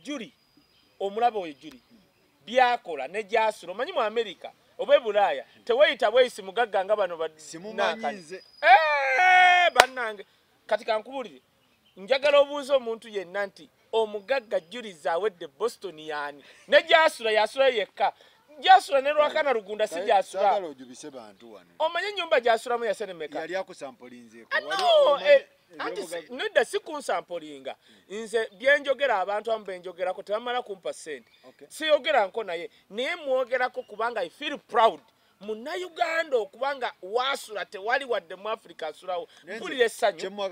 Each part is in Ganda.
Juli omulaba oyo Juli byakola ne gyasula omanyi mu America oba Bulaya teweyita bweyisi mugagga nga bano simumanyize bannange kati kankubulire njagala obuuza omuntu yenna nti omugagga Juli zawedde Boston yani ne gyasula yasula yekka gyasula ne Lwakana Lugunda si gyasula sagala ojubise bantu wano omanyi nyumba gyasulamu yasenemeka yali akusampolinze anti nedda si kunsampolinga nze byenjogera abantu amu benjogerako tebamala kumpa ssente siyogera nko naye mwogerako kubanga I feel proud Munnayuganda okubanga wasula tewali wadde mu Africa asulawo mpulira essanyu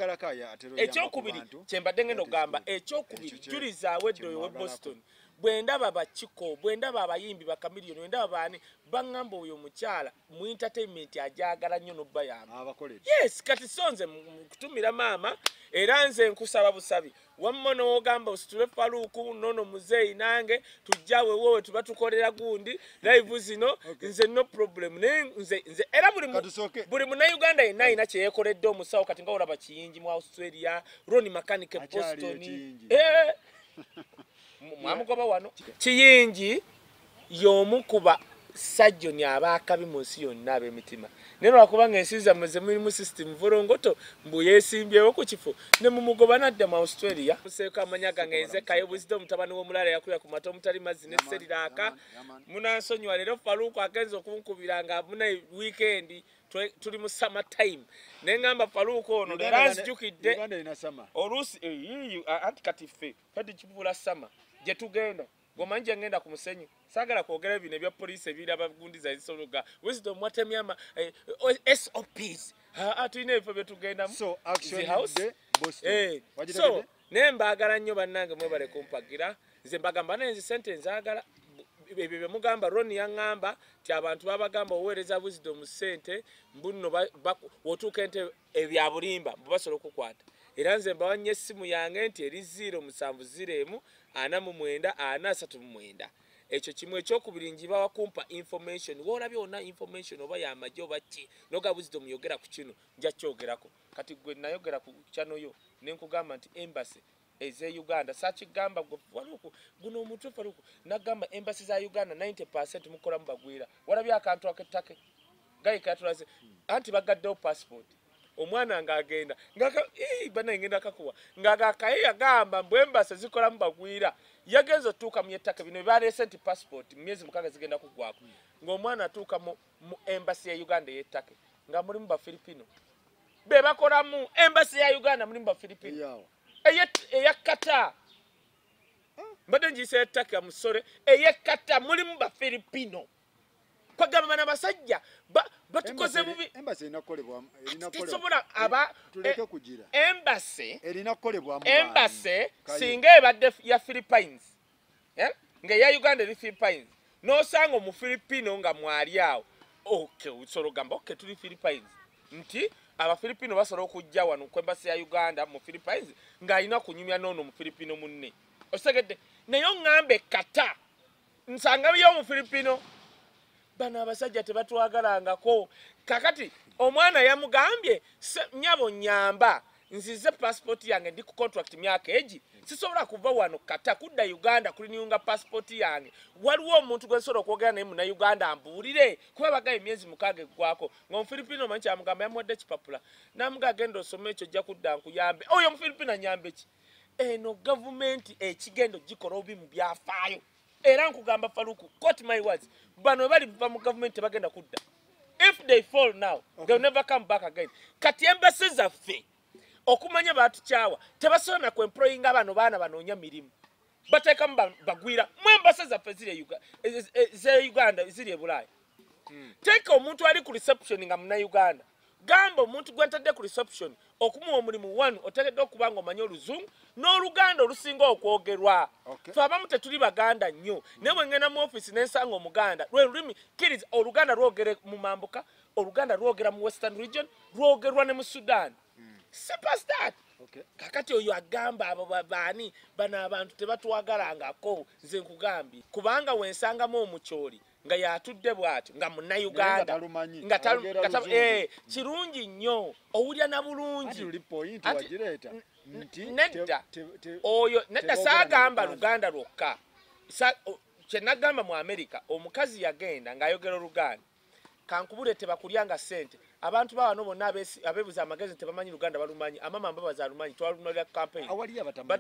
ekyokubiri kyembadde ngenda ogamba ekyokubiri Juli zawedde oyo we Boston bwendaba bakiko bwendaba abayimbi bakamiliyoni bwendaba baani baŋŋamba oyo mukyala mu entertainment ajagala nnyo n'obba yamba yes kati sonze kutumira maama era nze nkusaba busabi wamma n'ogamba ositule Faluku nono muzeeyi nange tujjawe wowe tuba tukolera gundi live zino nze no problem nze era buli Munnayuganda yenna alina kye yeekoledde omusawo kati nga olaba Kiyingi mu Australia Ronnie Mechanic Boston mwamugoba wano Kiyingi y'omu kuba sajjoni abaakabi mu nsi yonna ab'emitima naye lwakubanga ensi zammwe ze mulimu system volongoto mbu yeesimbyewo ku kifo ne mumugoba nadda mu Australia museeko amanya gange nze Kayo Wisdom mutabani w'omulala yakuya ku mata omutali mazzi ne Seriraaka munansonyiwa leero Faluku agenza okunkubira nga muna weekend tuli mu summer time neŋŋamba Faluku ono era nzijukidde oluusi anti kati ffe kati kibuula summer gye tugenda gomanyi gye ngenda ku musenyu saagala kwogera bino ebya poliisi ebiri abagundiza ezisologa Wisdom watemyama SOPs tulina ebifo bye tugendamu so naye mbaagala nnyo bannange mwebale kumpagira nze mbagamba naye nzi sente nzaagala ebyo bye mugamba Ronnie yaŋŋamba ti abantu babagamba oweereza Wisdom ssente mbuno wotuuka ente ebya bulimba basobola okukwata era nze mbawa nnyo essimu yange nti eri 0701 49 439 ekyo kimu ekyokubiri njibawa kumpa information woolabye ona information oba yamagye oba ki noga Wisdom yogera ku kino nja kyogerako kati gwe nayogera ku channel yo nenkugamba nti embassy eze Uganda sakigamba Faluku guno omutwe Faluku nagamba embassy za Uganda 90% mukola mubagwira walabye akantu aketake gayikatulaze anti bagaddewo passport omwana ngagenda bana ngenda kakuwa ngagakaye yagamba mbwembase zikola mubagwira yagenzo tuka mu yettaka bino bale senti passport myezi mukaga zigenda kugwako ng'omwana atuuka mu embassy ya Uganda yettaka nga muri mu ba Filipino be bakola mu embassy ya Uganda muri mu ba Filipino eyakata mbadde njise yettaka musore eyakata muri mu ba Filipino kwagamba bana basajja batukoze bubi embassy inakolebwa tuleke kugira embassy erinakolebwa embassy singa ebadde ya Philippines nga ya Uganda eri Philippines nosanga mu Filipino nga mwali awo usolo gamba tuli Philippines nti aba Filipino basobola okujja wano ku embassy ya Uganda mu Philippines nga alina kunyumya nono mu Filipino munne osegedde naye ngambe kata nsanga byo mu Filipino bana abasajja tebatwagalangako kakati omwana yamugambye nyabo nyamba nzize passport yange ndi ku contract myaka egi sisobola kuva wano kata kudda Uganda kulinyunga passport yange waliwo omuntu gwensobola okwogera naye muna Uganda ambuulire kuba bagaye emyezi mukaaga gwako ng'omufilipino manyi kyamugamba yamuwadde kipapula namuga agenda osoma ekyo ojja kudda nkuyambe oyo omufilipino anyambe ki eno gavumenti ekigendo gikola obi mu byafaayo era nkugamba Faluku quote my words bano bali mu government bagenda kudda if they fall now they'll never come back again kati embassy zaffe okumanya batukyawa tebasobola ku employing abano baana banoonya mirimu bateekamu bagwira mu embassy zaffe ziri Uganda ziri e Bulaya teeka omuntu ali ku reception nga muna Uganda gamba omuntu gwentadde ku reception okumuwa omulimu wanu otegedde okuba nga omanye Oluzungu n'Oluganda olusinga okwogerwa fe abamu tetuli Baganda nnyo naye bwe ngenda mu office n'ensanga Omuganda lwe lulimi kkiriza Oluganda lwogere mu Mambuka Oluganda lwogera mu Western Region lwogerwa ne mu Sudan simple as that kakati oyo agamba abo babaani bano abantu tebatwagalangako nze nkugambye kubanga wensangamu omukyoli nga yatudde bw'atyo nga munna Uganda nga kirungi nnyo owulya na bulungi nedda oyo nedda saagamba Luganda lwokka kye nagamba mu America omukazi yagenda ng'ayogera Oluganda kankubule tebakulyanga ssente abantu bawano bonna abeebuza amagezi tebamanyi Luganda balumanyi amama mbabaza alumanyi twalumalira campaign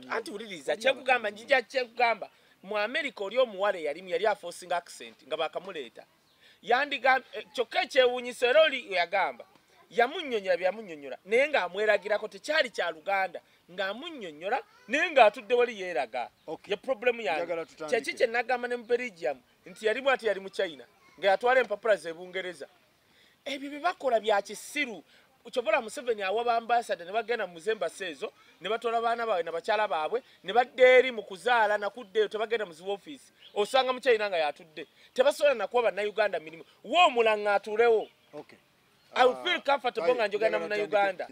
anti wuliriza kyekugamba njija kyekugamba mu America oli omuwala yali aforcing accent nga bakamuleeta kyokka ekyewuunyisa era oli yagamba yamunnyonnyola byamunnyonnyola naye ng'amweragirako tekyali kya Luganda ng'amunnyonnyola naye ng'atudde wali yeeraga ye problemu yange kyeki kye nagamba ne mu Belgium nti yalimu ati yali mu China nga yatwala empapula z'Ebungereza ebyo bye bakola bya kisiru kyobola Museveni awa bambasada ne bagenda mu Muzembasa ezo ne batwala baana baabwe na bakyala baabwe ne badda eri mu kuzaala nakuddeeyo tebagenda mu zi ofiisi osanga mu China nga yatudde tebasobola nakuwa bannayuganda mirimu wo omulanga atuulewo I would feel comfortable nga njogera na Munnayuganda.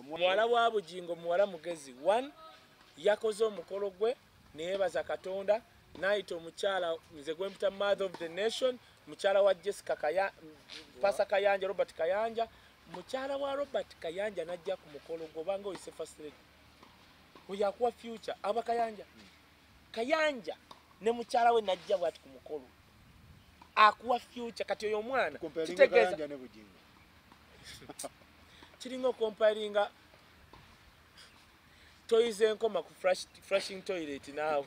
Muwala wa Bujingo muwala mugezi 1 yakoze omukolo gwe neyebaza Katonda n'ayita omukyala nze gwe mpita mother of the nation mukyala wa Jessica Pasa Kayanja Robert Kayanja mukyala wa Robert Kayanja najja ku mukolo gobanga oyise first lady oyo akuwa future aba Kayanja ne mukyala we najja bwati ku mukolo akuwa future kati oyo omwana kitegeeza kiringa okomparinga toyize enkoma ku flushing toilet naawe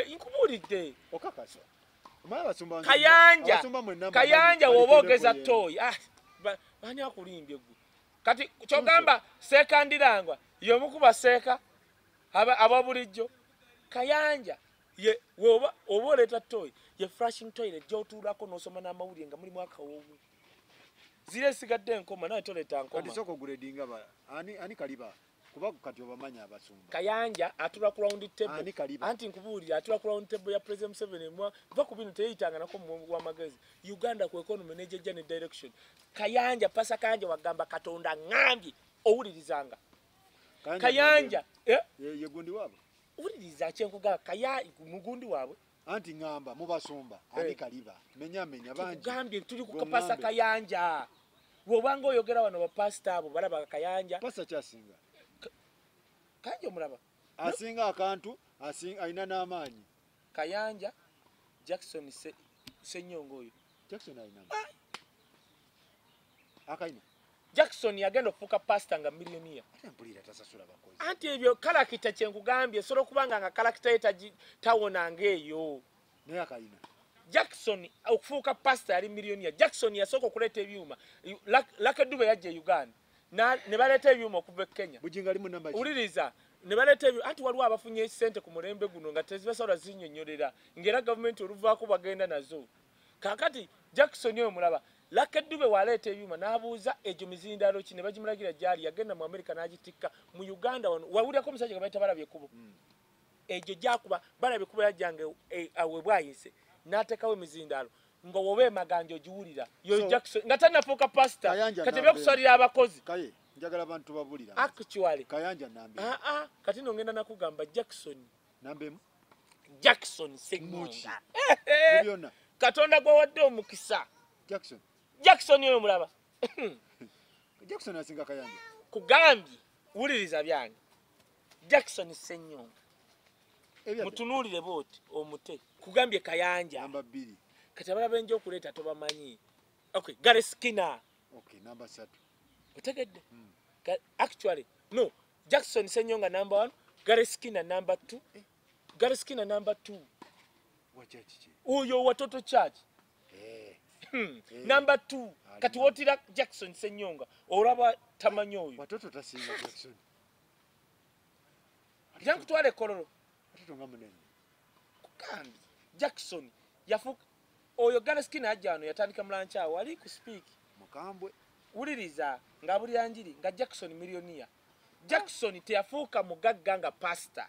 nkubulidde Kayanja woba ogeza toyi bani akulimbye gwe kati kyogamba sekandirangwa yomukuba seeka aba bulijjo Kayanja ye woba oleeta toyi ye flushing toilet gyotuulako n'osoma n'amawulire nga mulimu akawoowo zile sigadde enkoma naye toleeta nkoma kati soko gradinga ani kaliba kuba kati obamanya abasumba Kayanja atula ku round table anti nkubuulira atula ku round table ya President Museveni va ku bino teyitanga nako mu magezi Uganda ku economy n'ejja ne direction Kayanja Pasa Kayanja wagamba Katonda ngambye owulirizanga Kayanja ye gundi wabo owuliriza kyenkugamba mugundi waabwe anti ngamba mubasumba ani kaliba menya bangi gambye tuli ku Pasa Kayanja wobanga oyogera wano bapasita abo balaba Kayanja pasa kyasinga Kayanja omulaba asinga akantu alina n'amaanyi Kayanja Jackson Senyongo oyo Jackson alina akaina Jackson yagenda okufuuka pasita nga miliyoniya mpulira tasasula bakozi anti ebyo kalakita kyenkugambye sobola okubanga nga kalakita ye tawonanga eyo naye akaina Jackson okufuuka pasita yali miliyoniya Jackson yasooka okuleeta ebyuma Lucky Dube yajja e Uganda ne baleeta ebyuma okuva e Kenya Bujinga ali mu namba uliriza ne baleeta ebyuma anti waliwo abafunye ssente ku mulembe guno nga tezibasobola zinnyonnyolera ng'era gavumenti oluvaako bagenda nazo kaakati Jackson oyo mulaba Lucky Dube waleeta ebyuma n'abuuza egyo mizindaalo ki ne bagimulagira gyali yagenda mu America n'agitikka mu Uganda wano wawulirako omusajja gwe bayita Balabye Ekkubo egyo gyakuba Balabye Ekkubo yajjanga awe bwayise n'ateekawo emizindaalo nga woba emaganja ogiwulira yo Jackson nga tannafuuka pasita kati by'okusalira abakozi kaye njagala abantu babulira actually Kayanja nambe kati nongenda nakugamba Jackson Senyonga byonna Katonda gwawadde omukisa Jackson oyo mulaba Jackson asinga Kayanja kugambye wuliriza byange Jackson Senyonga mutunuulire booti omute kugambye Kayanja namba 2 kati abalaba enja okuleeta tobamanyi okay Gary Skinner namba 3 otegedde actually no Jackson Senyonga number 1 Gary Skinner number 2 Gary Skinner number 2 wachachi uyo watoto church number 2 kati wotira Jackson Senyonga olaba tamanyo oyo watoto tasinga Jackson jangu twale kololo watoto ngamunene kukambi Jackson yafuka oyo Gary Skinner ajano yatandika mlancha wali ku speak mukambwe uliriza nga buli anjiri nga Jackson miliyoniya Jackson teyafuuka mugagga nga pastor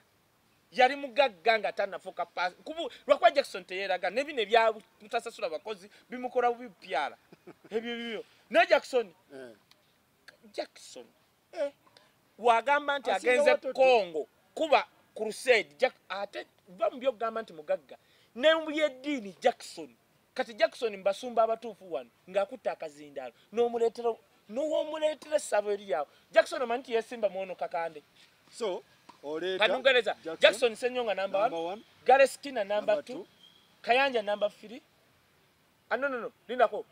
yali mugagga nga tannafuuka pastor kubu lwakwa Jackson teyeraga nebine bya mutasasula bakozi bimukola bipyala ebyo na Jackson wagamba nti agenze Kongo kuba crusade ate bambyo gamba nti mugagga ne muyedini Jackson kati Jackson mbasumba abatuufu wano ng'akutta akazindaalo n'omuleetera sabo eri yawo Jackson amanyi nti yesimba mwono kakande So oleta Kanungereza Jackson Senyonga number 1, Gary Skinner number 2, Kayanja number 3. No. Linako.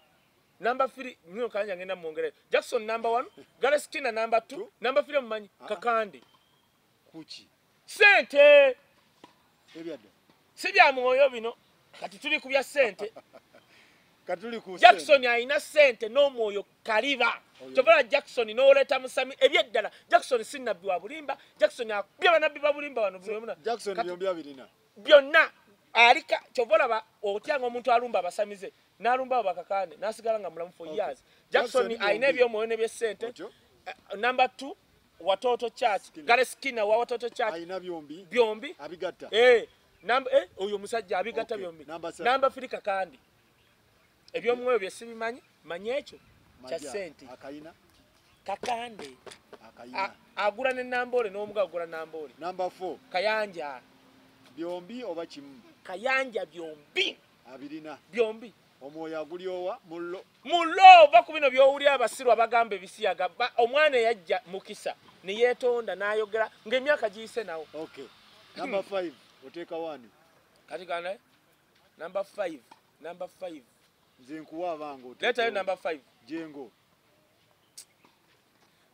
Number 3 nyo Kayanja ngenda muongereza. Jackson number 1, Gary Skinner number 2, number 3 mmanyi Kakande. Kuchi. Sente. Ebyadde. Sibya mwoyo bino. Kati tuli kubya sente. Katuli ku Jackson aina sente no mwoyo kaliba. Chovala Jackson no leta musami ebyeddala. Jackson sinabbi wa bulimba. Jackson akubya banabbi ba bulimba wano bulomuna. Jackson byombi abirina. Byonna alika chovala ba otyanga omuntu alumba abasamize. Nalumba bakakane nasigala nga mulamu for years. Jackson aina ebyo mwoyo nebye sente. Number 2 Watoto Church. Gary Skinner wa Watoto Church. Aina byombi. Byombi. Abigatta. Oyo musajja abigatta byombi. Number 3 Kakandi. Ebyomwoyo bye sibimanyi manyi ekyo kya sente akayina Kakande akayina agula ne Nambole n'omuga agula Nambole. Number 4 Kayanja byombi oba kimu. Kayanja byombi abirina byombi. Omwoyo agulyowa mullo ba ku bino byowulira abasirwa bagamba ebisiyaga omwana yajja mukisa ne yeetonda n'ayogera ng'emyaka giyise nawo. Okay. Number 5 oteeka 1 kati kana number 5 nze nkuwa abango leta yo number 5 jengo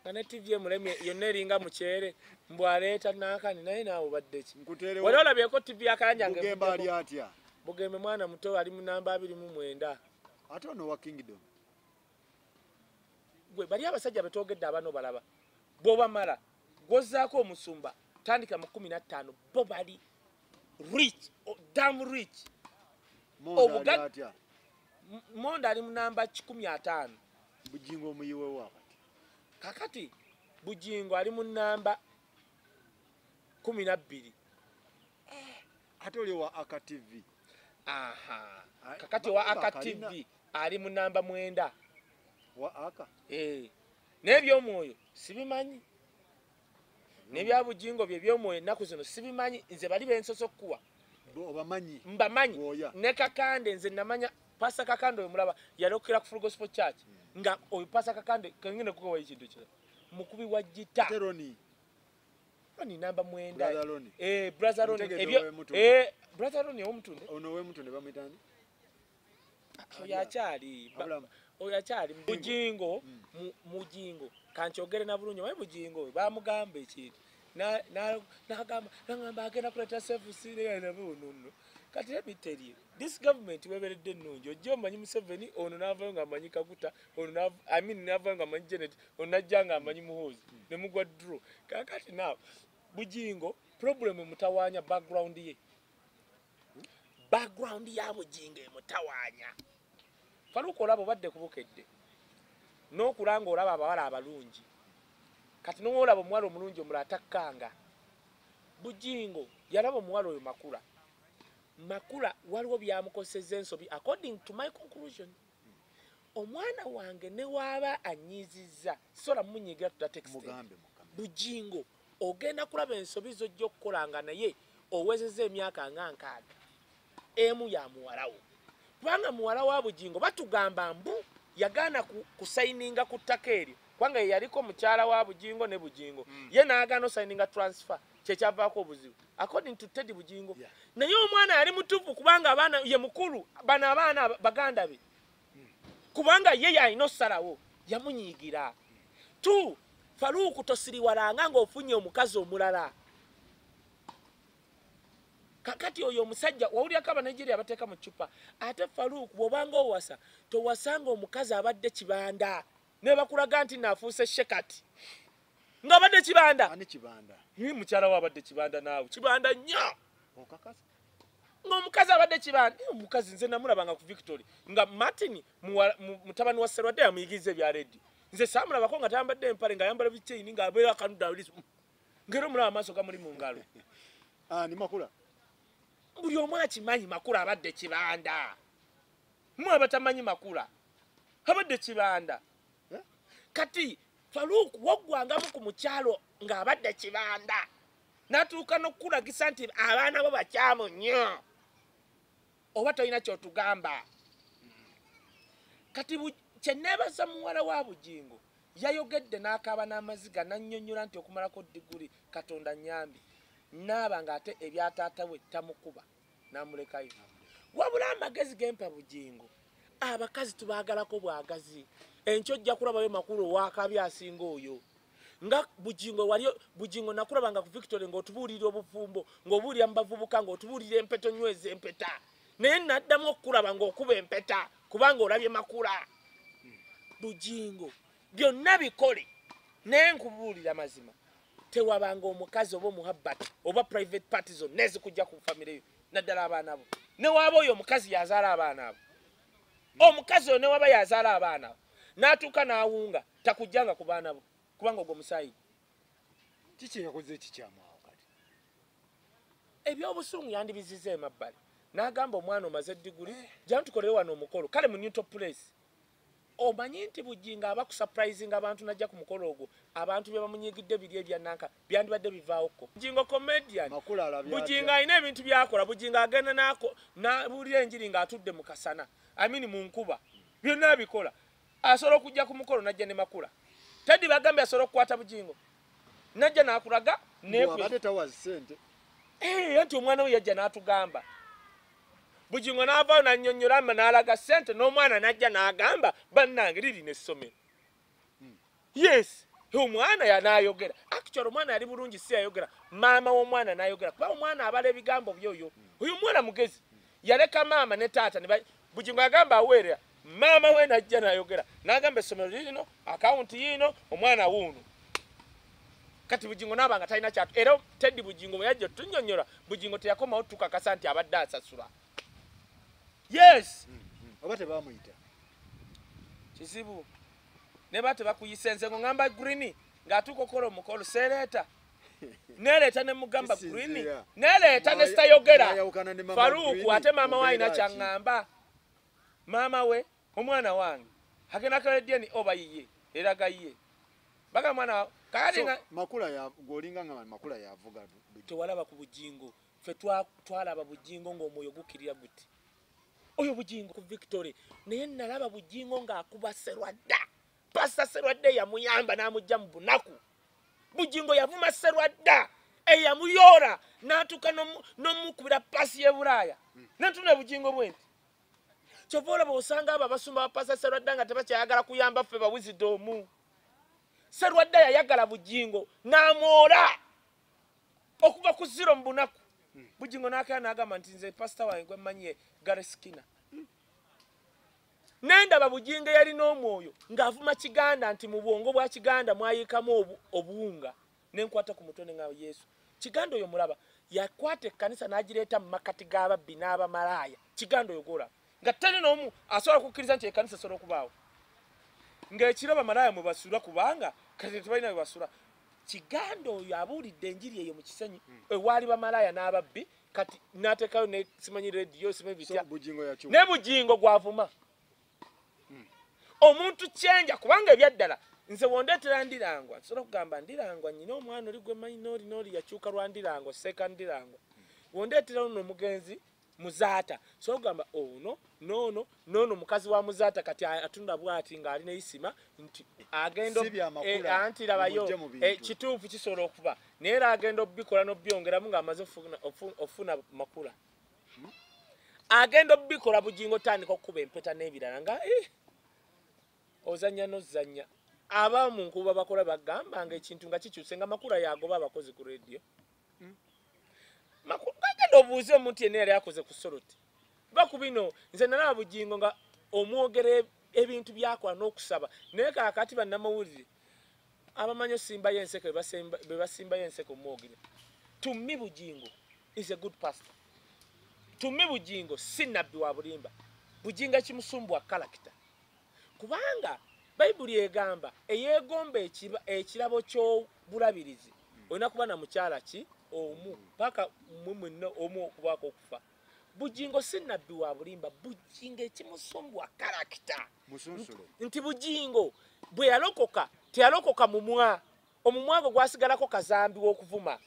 kana TV muleme yonna eringa mukyere mbwaleta nakani naye naawe badde ki nkuterewo wali olabyeko TV akanja nge Bugembe ali atya Bugembe mwana muto ali mu namba 29 ate ono wa Kingdom gwe bali abasajja betogedde abano balaba boba mala gozaako omusumba tandika mu 15 bo bali rich damn rich Monda ali mu namba 15 Bujingo omuyiwe wakati kakati Bujingo ali mu namba 12 ate oli wa Aka TV kakati wa Aka TV ali mu namba 9 wa Aka n'ebyomwoyo sibimanyi n'ebya Bujingo bye byomwoyo ennaku zino sibimanyi nze bali bensoso kuwa obamanyi mbamanyi ne Kakande nze namanya Pastor Kakande omulaba yalokera ku Full Gospel Church nga oyo Pastor Kakande kangene kuko ekintu kino mukubi wa gita Teroni namba 9 brother Roni ebyo brother Roni omutunde ono we mutunde bamitani oyo akyali Bujingo Mujingo kankyogere na bulunyo wae Bujingo bamugamba ekintu nagamba agenda kuleta service na bonono kati ebiteri this government weberedde ennungi ojja omanyi Museveni ono n'avaayo ng'amanyi Kaguta ono n'avaayo ng'amanyi Janet ono n'ajja ng'amanyi Muhoozi ne mugwa draw kakati naawe Bujingo problem emutawaanya background ya Bujingo emutawaanya faluko olaba obadde kubukedde n'okulanga olaba abawala abalungi kati n'olaba omuwala omulungi omulala atakkanga Bujingo yalaba omuwala oyo Makula waliwo byamukosezza ensobi according to my conclusion omwana wange ne waba anyizizza sola munyigira tutatext Bujingo ogenda kulaba ensobi zojja okukolanga naye owezezza emyaka nga 6 emu ya muwalawo kubanga muwala wa Bujingo batugamba mbu yagaana kusayininga ku ttaka eryo kubanga yaliko mukyala wa Bujingo ne Bujingo ye n'agaana osayininga transfer kyekyabaako obuzibu according to Teddy Bujingo naye omwana yali mutuufu kubanga abaana ye mukulu bano abaana baganda be kubanga ye yalina osalawo yamunyiigira tu Faluku tosiriwalanga ng'ofunye omukazi omulala kakati oyo omusajja wawulyako Abanigeria abateeka mu ccupa ate Faluku bw'obanga owasa towasanga omukazi abadde kibanda ne bakulaga nti naafuuse shekati ng'abadde kibanda ani kibanda mukyala we abadde kibanda naawe kibanda nnyo ng'omukazi abadde kibanda omukazi nze namulabanga ku Victory nga Martin mutabani wa Serwadde yamuyigiriza ebya redi nze saamulabako nga tayambadde empale ng'ayambala bikyeyini ng'abeera akanuda ngero omulaba amaaso gamuli mu ngalo ni Makula buli omu akimanyi Makula abadde kibanda mwe abatamanyi Makula abadde kibanda kati Faluku waggwangamu ku mukyalo ng'abadde kibanda n'atuuka n'okukulagisa nti abaana bo bakyamu nnyo oba tolina kyotugamba kati kye neebaza muwala wa Bujingo yayogedde n'akaaba n'amaziga n'annyonnyola nti okumalako diguli Katonda nnyambi naaba ng'ate ebyataata we tamukuba n'amulekayo. Wabula amagezi gempa Bugingo abakazi tubaagalako bwagazi enkyo ojja kulabayo makulu ow'akabi asinga oyo nga Bugingo nakulabanga ku Victoria ng'otubuulira obufumbo ng'obuulira mu bavubuka ng'otubuulira empeto nyweza empeta naye naddamu okukulaba ng'okuba empeta kubanga olabye makula. Bugingo byonna bikole naye nkubuulira mazima tewabanga omukazi oba omuhabbati oba private party zonna ezikujja ku famire yo naddala abaana bo newaaba oyo omukazi yazaala abaana abo omukazi oyo newaba yazaala abaana abo n'atuuka n'awunga takujjanga ku baana bo kubanga ogwo musaayi kiki yakoze ekikyamu awo kati ebyobusungu yandibiziza emabbali n'agamba omwana omaze diguli jjamu tukolere wano omukolo kale mu Newton Place omanyi nti Bugingo aba kusurprising abantu najja ku mukolo ogwo abantu bye bamunyigidde biri ebyannanka byandibadde bivaawoko. Bugingo comedian Bugingo alina ebintu byakola Bugingo agenda n'abuulira enjiri ng'atudde mu kasana mu nkuba byonna bikola asobola okujja ku mukolo najja ne makula Teddy bagambye asobola okukwata Bugingo najja n'akulaga nti omwana we yajja n'atugamba Bugingo n'avaayo n'annyonnyola n'alaga ssente n'omwana najja n'agamba bannange liri n'essomero. Yes omwana n'ayogera actually omwana yali bulungi si yayogera maama w'omwana n'ayogera kuba omwana abala ebigambo byoyo oyo mwana mugezi yaleka maama ne taata Bugingo agamba aweerera maama we najja n'ayogera n'agamba essomero lirino akawunti yiino omwana wuuno kati Bugingo n'abanga talina kyatu era Teddy Bugingo bwe yajja tunnyonnyola Bugingo teyakomawo tukakasa nti abadde asasula. Yes oba tebamuyita kizibu ne bate bakuyise nze ngamba green ng'atuuka okola omukolo sereeta neleeta ne mugamba green neleeta ne sitayogera Faruku ate maama we alina kyaŋŋamba maama we omwana wange agenda kaleddyeni oba yiye eraga ye baga mwana kati makula golinga nga makula yavuga tewalaba ku Bugingo ffe twalaba Bugingo ng'omwoyo gukirira guti oyo Bugingo ku Victoria naye nalaba Bugingo ng'akuba Serwadda Pastor Serwadda yamuyamba n'amujja mu bunaku Bugingo yavuma Serwadda eyamuyora n'atuuka n'omukubira pasi y'e Bulaaya n'entuna Bugingo bwenti kyova olaba osanga abo abasumba ba Pastor Serwadda nga tebakyayagala kuyamba ffe ba Wisdom. Serwadda yayagala Bugingo n'amwola okuva ku zero mu bunaku Bugingo n'akaya n'agamba nti nze pastor wange gwe mmanyi Gary Skinner nendaba Bugingo yalina omwoyo ng'avuma Kiganda nti mu bwongo bwa Kiganda mwayiikamu obuwunga n'enkwata ku mutwe nga Yesu Kiganda oyo mulaba yakwata ekkanisa n'agireeta mu makati g'ababbi n'abamalaaya Kiganda oyo golaba nga tali n'omu asobola kukkiriza nti ekkanisa esobola okubaawo ng'ekiro bamalaaya mwe basula kubanga kati tebalina bwe basula Kiganda oyo abuulidde enjiri eyo mu kisenyi ewaali bamalaaya n'ababbi kati n'ateekayo ne simanyi rediyo simanyi bitya ne Bugingo gwavuma omuntu kyenja kubanga ebyaddala nze wondeetera Ndirangwa nsobola okugamba Ndirangwa nnyina omwana oli gwe manyi n'oli yakyuka lwa Ndirangwa seeka Ndirangwa wondeetera ono omugenzi Muzaata so okugamba noono mukazi wa Muzaata kati atunda bwati ng'alina isima nti agenda anti labayo kituufu kisobola okuba naye era agenda obbikola n'obyongeramu ng'amaze ofuna makula agenda obbikola Bugingo tandika okukuba empeta n'ebirala nga ozannya n'ozannya abamu nkuba bakola bagamba nga ekintu nga kikyuse nga makula yagoba abakozi ku rediyo agenda obuuze omuntu yenna yali akoze ku Soroti baku bino nze nalaba Bugingo nga omwogera ebintu byakola n'okusaba naye kaakati bannamawulire abamanyi osimba y'enseko be basimba y'enseko mwogere to me Bugingo is a good pastor to me Bugingo si nabbi wa bulimba Bugingo ekimusumbu wa character kubanga Bayibuli egamba eyeegomba ekirabo ky'obulabirizi olina kuba na mukyala ki omu paka mwenna omu okubaako okufa Bugingo si nabbi wa bulimba Bugingo ekimusumbu wa character nti Bugingo bwe yalokoka teyalokoka mumwa omumwa gwe gwasigalako kazambi w'okuvuma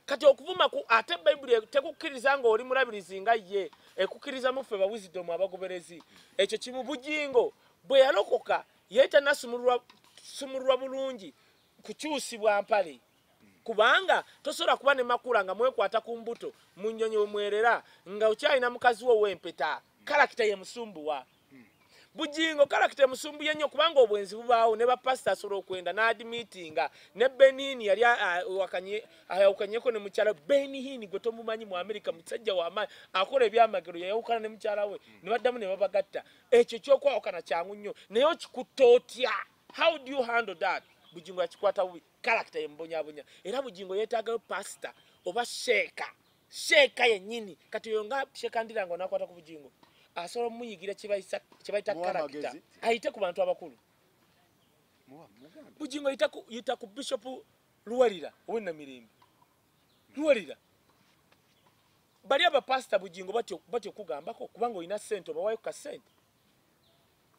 kati okuvuma ate Bayibuli tekukkiriza nga oli mulabirizi nga ye ekukkiriza mu ffe ba Wisdom abagoberezi ekyo kimu Bugingo bwe yalokoka yeeta nasumulwa sumulwa bulungi kukyusibwa mpale kubanga tosobola kuba ne makula nga mwekwata ku mbuto mu nnyonyi omwerera nga ukyalina mukazi wo w'empeta karakita ye musumbuwa Bujingo karakita ye musumbuye nnyo kubanga obwenzi bubaawo ne bapasita asobola okwenda n'adimitinga ne Benini yali ayawukanyeko ne mukyala Benini gwe tomumanyi mu Amerika musajja w'amaanyi akola ebyamagero yayawukana ne mukyala we ne baddamu ne babagatta ekyo ky'okwawukana kyangu nnyo naye okikutta otya how do you handle that Bujingo yakikwata bubi karakita ye mbonyabonya era Bujingo yeetaagayo pasita oba sheeka yennyini kati oyo nga sheeka Ndiranga onakwata ku Bujingo asobola muyigira kibayita karakita ayite ku bantu abakulu Bujingo yita ku Bishop Luwalira ow'enna Mirembe Luwalira bali abapasita Bujingo batyo kugambako kubanga olina ssente obawayo ka ssente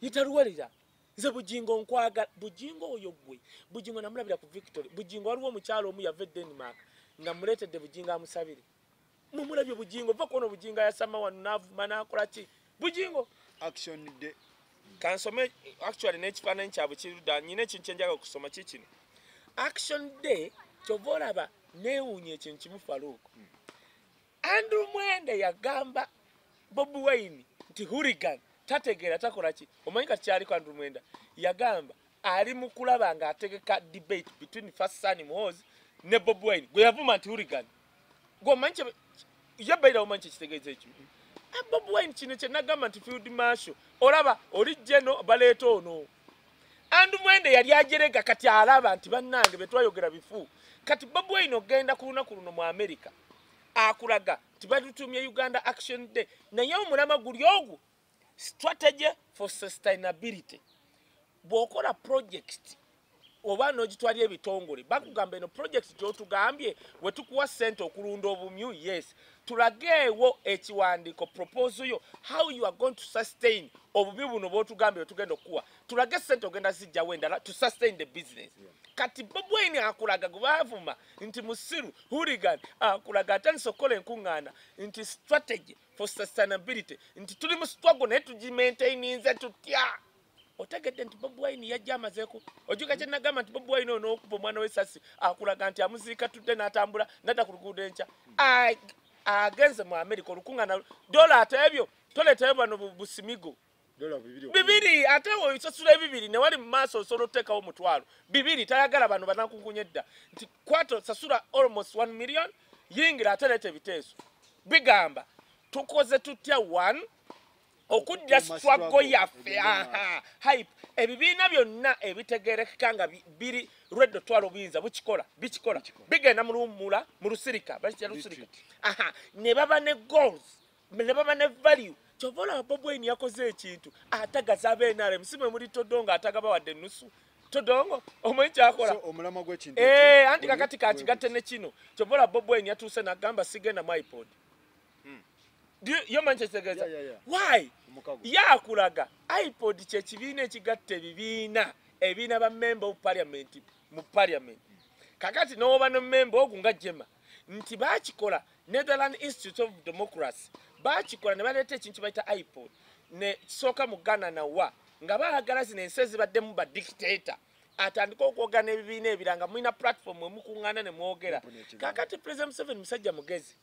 yita Luwalira nze Bujingo nkwaga Bujingo oyo gwe Bujingo namulabira ku Victory Bujingo waliwo omukyalo omu yava Denmark nga muleetedde Bujingo amusabire mumulabye Bujingo va kuona Bujingo yasama wano n'avuma n'akola ki Bujingo action day kansome actually n'ekifaananyi kyabwe kirudda nyina ekintu kye njagala okusoma kikino action day kyova olaba neewuunya ekintu kimu Faruku Andrew Mwende yagamba Bobi Wine nti hooligan tategeera takola ki omanyi kati kyaliko Andrew Mwenda yagamba ali mu kulaba ng'ategeka debate between Fasani Muhoozi ne Bobi Wine gwe yavuma nti hooligan gwe omanyi yabaira omanyi kyekitegeeza ekyo Bobi Wine kino kye nagamba nti field marshal olaba oli jeno baleeta ono Andrew Mwende yali ajerega kati alaba nti bannange betwayogera bifu kati Bobi Wine ogenda ku lunaku luno mu America akulaga nti batutumye Uganda Action Day naye omulama guli ogwo strategy for sustainability bw'okola project oba n'ogitwalira ebitongole bakugamba eno project gy'otugambye we tukuwa ssente okulunda obumyu yes tulageewo ekiwandiiko proposal yo how you are going to sustain obumyu buno bw'otugambye otugenda okuwa tulage ssente ogenda zijjawo endala to sustain the business kati Bobi Wine akulaga gwe baavuma nti musiru hooligan akulaga atandise okukola enkuŋŋaana nti strategy for sustainability nti tuli mu struggle naye tugimaintaininze tutya otegedde nti Bobi Wine yajja amazeeko ojuka kye nagamba nti Bobi Wine ono okuba omwana w'essasi akulaga nti amuziika tudde n'atambula nadda ku luguudo enkya agenze mu America olukuŋŋaana dola ate ebyo toleetayo bano busimigo bibiri ate osasula ebibiri ne wali mu maaso osobola oteekawo omutwalo bibiri tayagala bano banakunkunya edda nti kwato sasula almost 1 million yingira ate leeta ebiteeso bigamba tukoze tutya one okuddira struggle yaffe hype ebibiina byonna ebitegeerekeka nga biri lwedde otwala obuyinza bikikola bigenda mu luwummula mu lusirika bakitya lusirika ne baba ne goals ne baba ne value kyova olaba Bobi Wine yakoze ekintu atagaza ab'NRM si mwe muli Todongo atagaba wadde ennusu Todongo omanyi kyakola omulama gw'ekintu anti kakati kakigatte ne kino kyova olaba Bobi Wine yatuuse n'agamba sigenda mu iPod yomanyi kyekitegeeza why yakulaga iPod kyekibiina ekigatta ebibiina ba member of parliament mu parliament kakati n'oba no member ogwo nga Jema nti baakikola Netherland Institute of Democracy baakikola ne baleeta ekintu bayita iPod ne kisooka mu Ghana nawa nga baagala zino ensi ezibaddemu ba dictator atandika okwogera n'ebibiina ebiranga mulina platform emukuŋŋaana ne mwogera kakati President Museveni musajja mugezi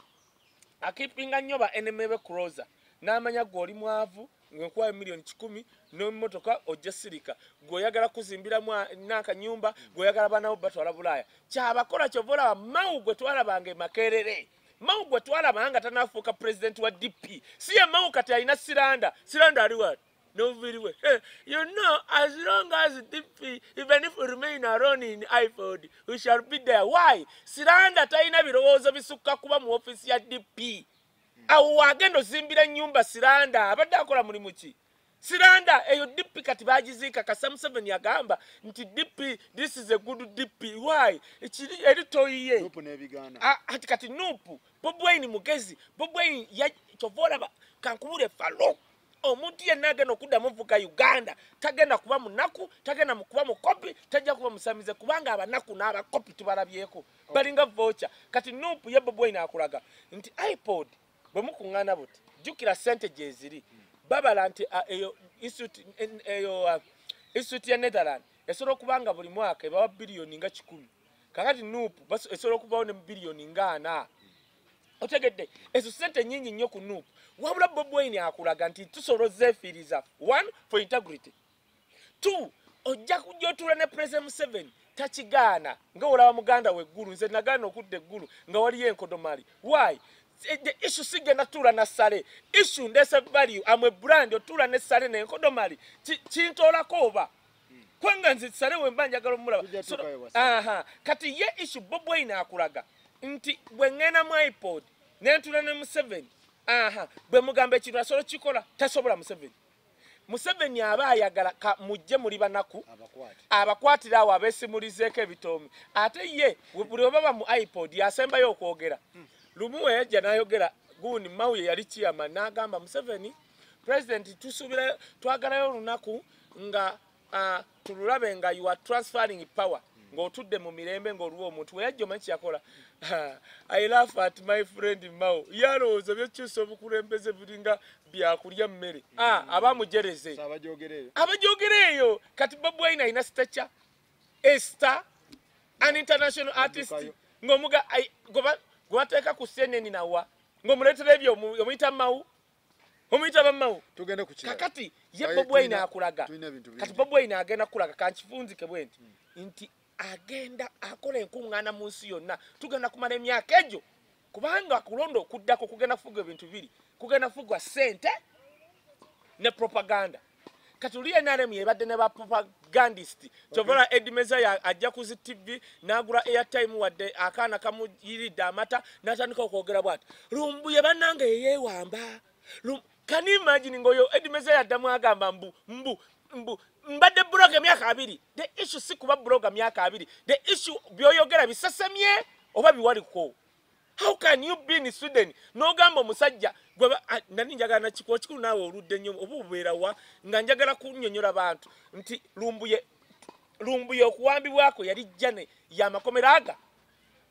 akipinga nnyo ba enemy be closer n'amanya gwe oli mwavu ng'enkuwayo miliyoni 10 n'emmotoka ojja sirika gw'oyagala kuzimbiramu n'akanyumba gw'oyagala banabo batwala Bulaaya kyabakola kyova olaba Mao gwe twalabanga Makerere Mao gwe twalabanga tanaafuuka president wa DP si ye Mao kati alina Siranda ali what no very well you know as long as DP even if we remain alone in iPod we shall be there why Siranda talina birowoozo bisukka kuba mu office ya DP awo wagenda ozimbira nnyumba Siranda abadde akola mulimu ki Siranda eyo DP kati bagiziika Kasa Museveni yagamba nti DP this is a good DP why ekiri eritoyiye nupu n'ebiganda ati kati nupu Bobi Wine mugezi Bobi Wine kyova olaba kankubule falo omuntu yenna agenda okuddamu ovuga Uganda tagenda kuba munaku tagenda kuba mukopi tajja kuba musamize kubanga abanaku n'abakopi tubalabyeko balinga vocha kati nupu ye Bobi Wine akulaga nti iPod bwe mukuŋŋaana buti jjukira ssente gyeziri babala nti institute ya Netherland esobola okubanga buli mwaka ebawa biliyoni nga 10 kakati nuupu esobola okubawo ne biliyoni nga 4 otegedde ezo sente nyingi nnyo ku nuupu wabula Bobi Wine akulaga nti tusobola zefiiriza 1 for integrity 2 ojja kujja otuula ne President Museveni takigaana nga olaba muganda weggulu nze nagaana okudda eggulu nga waliyo enkodomali why the issue sigenda tuula na Sale issue ndese value amwe brand otuula ne Sale ne enkodomali kintoolako oba kwanga nze Sale wemba njagala omulaba kati ye issue Bobi Wine akulaga nti bwe ngenda mu iPod nentula ne Museveni bwe mugamba ekintu asobola kikola tasobola Museveni aba ayagala mujje muli banaku abakwatira awo abesimulizeeko ebitoomi ate ye buli obaba mu iPod yasembayo okwogera lumu we yajja n'ayogera gundi Mao yali chairman n'agamba Museveni president tusuubira twagalayo olunaku nga tululabe nga you are transferring power ng'otudde mu mirembe ng'oluwa omuntu we yajja omanyi kyakola I laugh at my friend Mao yalowooza byokyusa obukulembeze bulinga byakulya mmere abamujereze abajoogera eyo kati Bobi Wine alina stature Esther an international artist ng'omuga gwateeka ku CNN nawa ng'omuleetera ebyo omuyita Mao omuyita bamao tugende ku kirala kakati ye Bobi Wine akulaga kati Bobi Wine agenda kulaga kankifunzike bwenti nti agenda akola enkuŋŋaana mu nsi yonna tugenda kumala emyaka egyo kubanga kulonda okuddako kugenda kufuga ebintu biri kugenda kufugwa ssente ne propaganda kati uli NRM yebadde ne bapropagandist kyovola Eddie Mezaya ajja ku zi TV n'agula airtime wadde akaana kamuyiridde amata n'atandika okwogera bw'ati Lumbuye bannange yeyeewamba can you imagine ngoyo Eddie Mezaya addamu agamba mbu mbadde bloga myaka 2 the issue si kuba bloga myaka 2 the issue byoyogera bisasemye oba biwaliko how can you be in Sweden no gamba musajja gwe nani njagala na kiko kikulu nawe oludde nnyo obubeera wa nga njagala kunnyonnyola abantu nti lumbuye okuwambibwako yali jjane ya makomera aga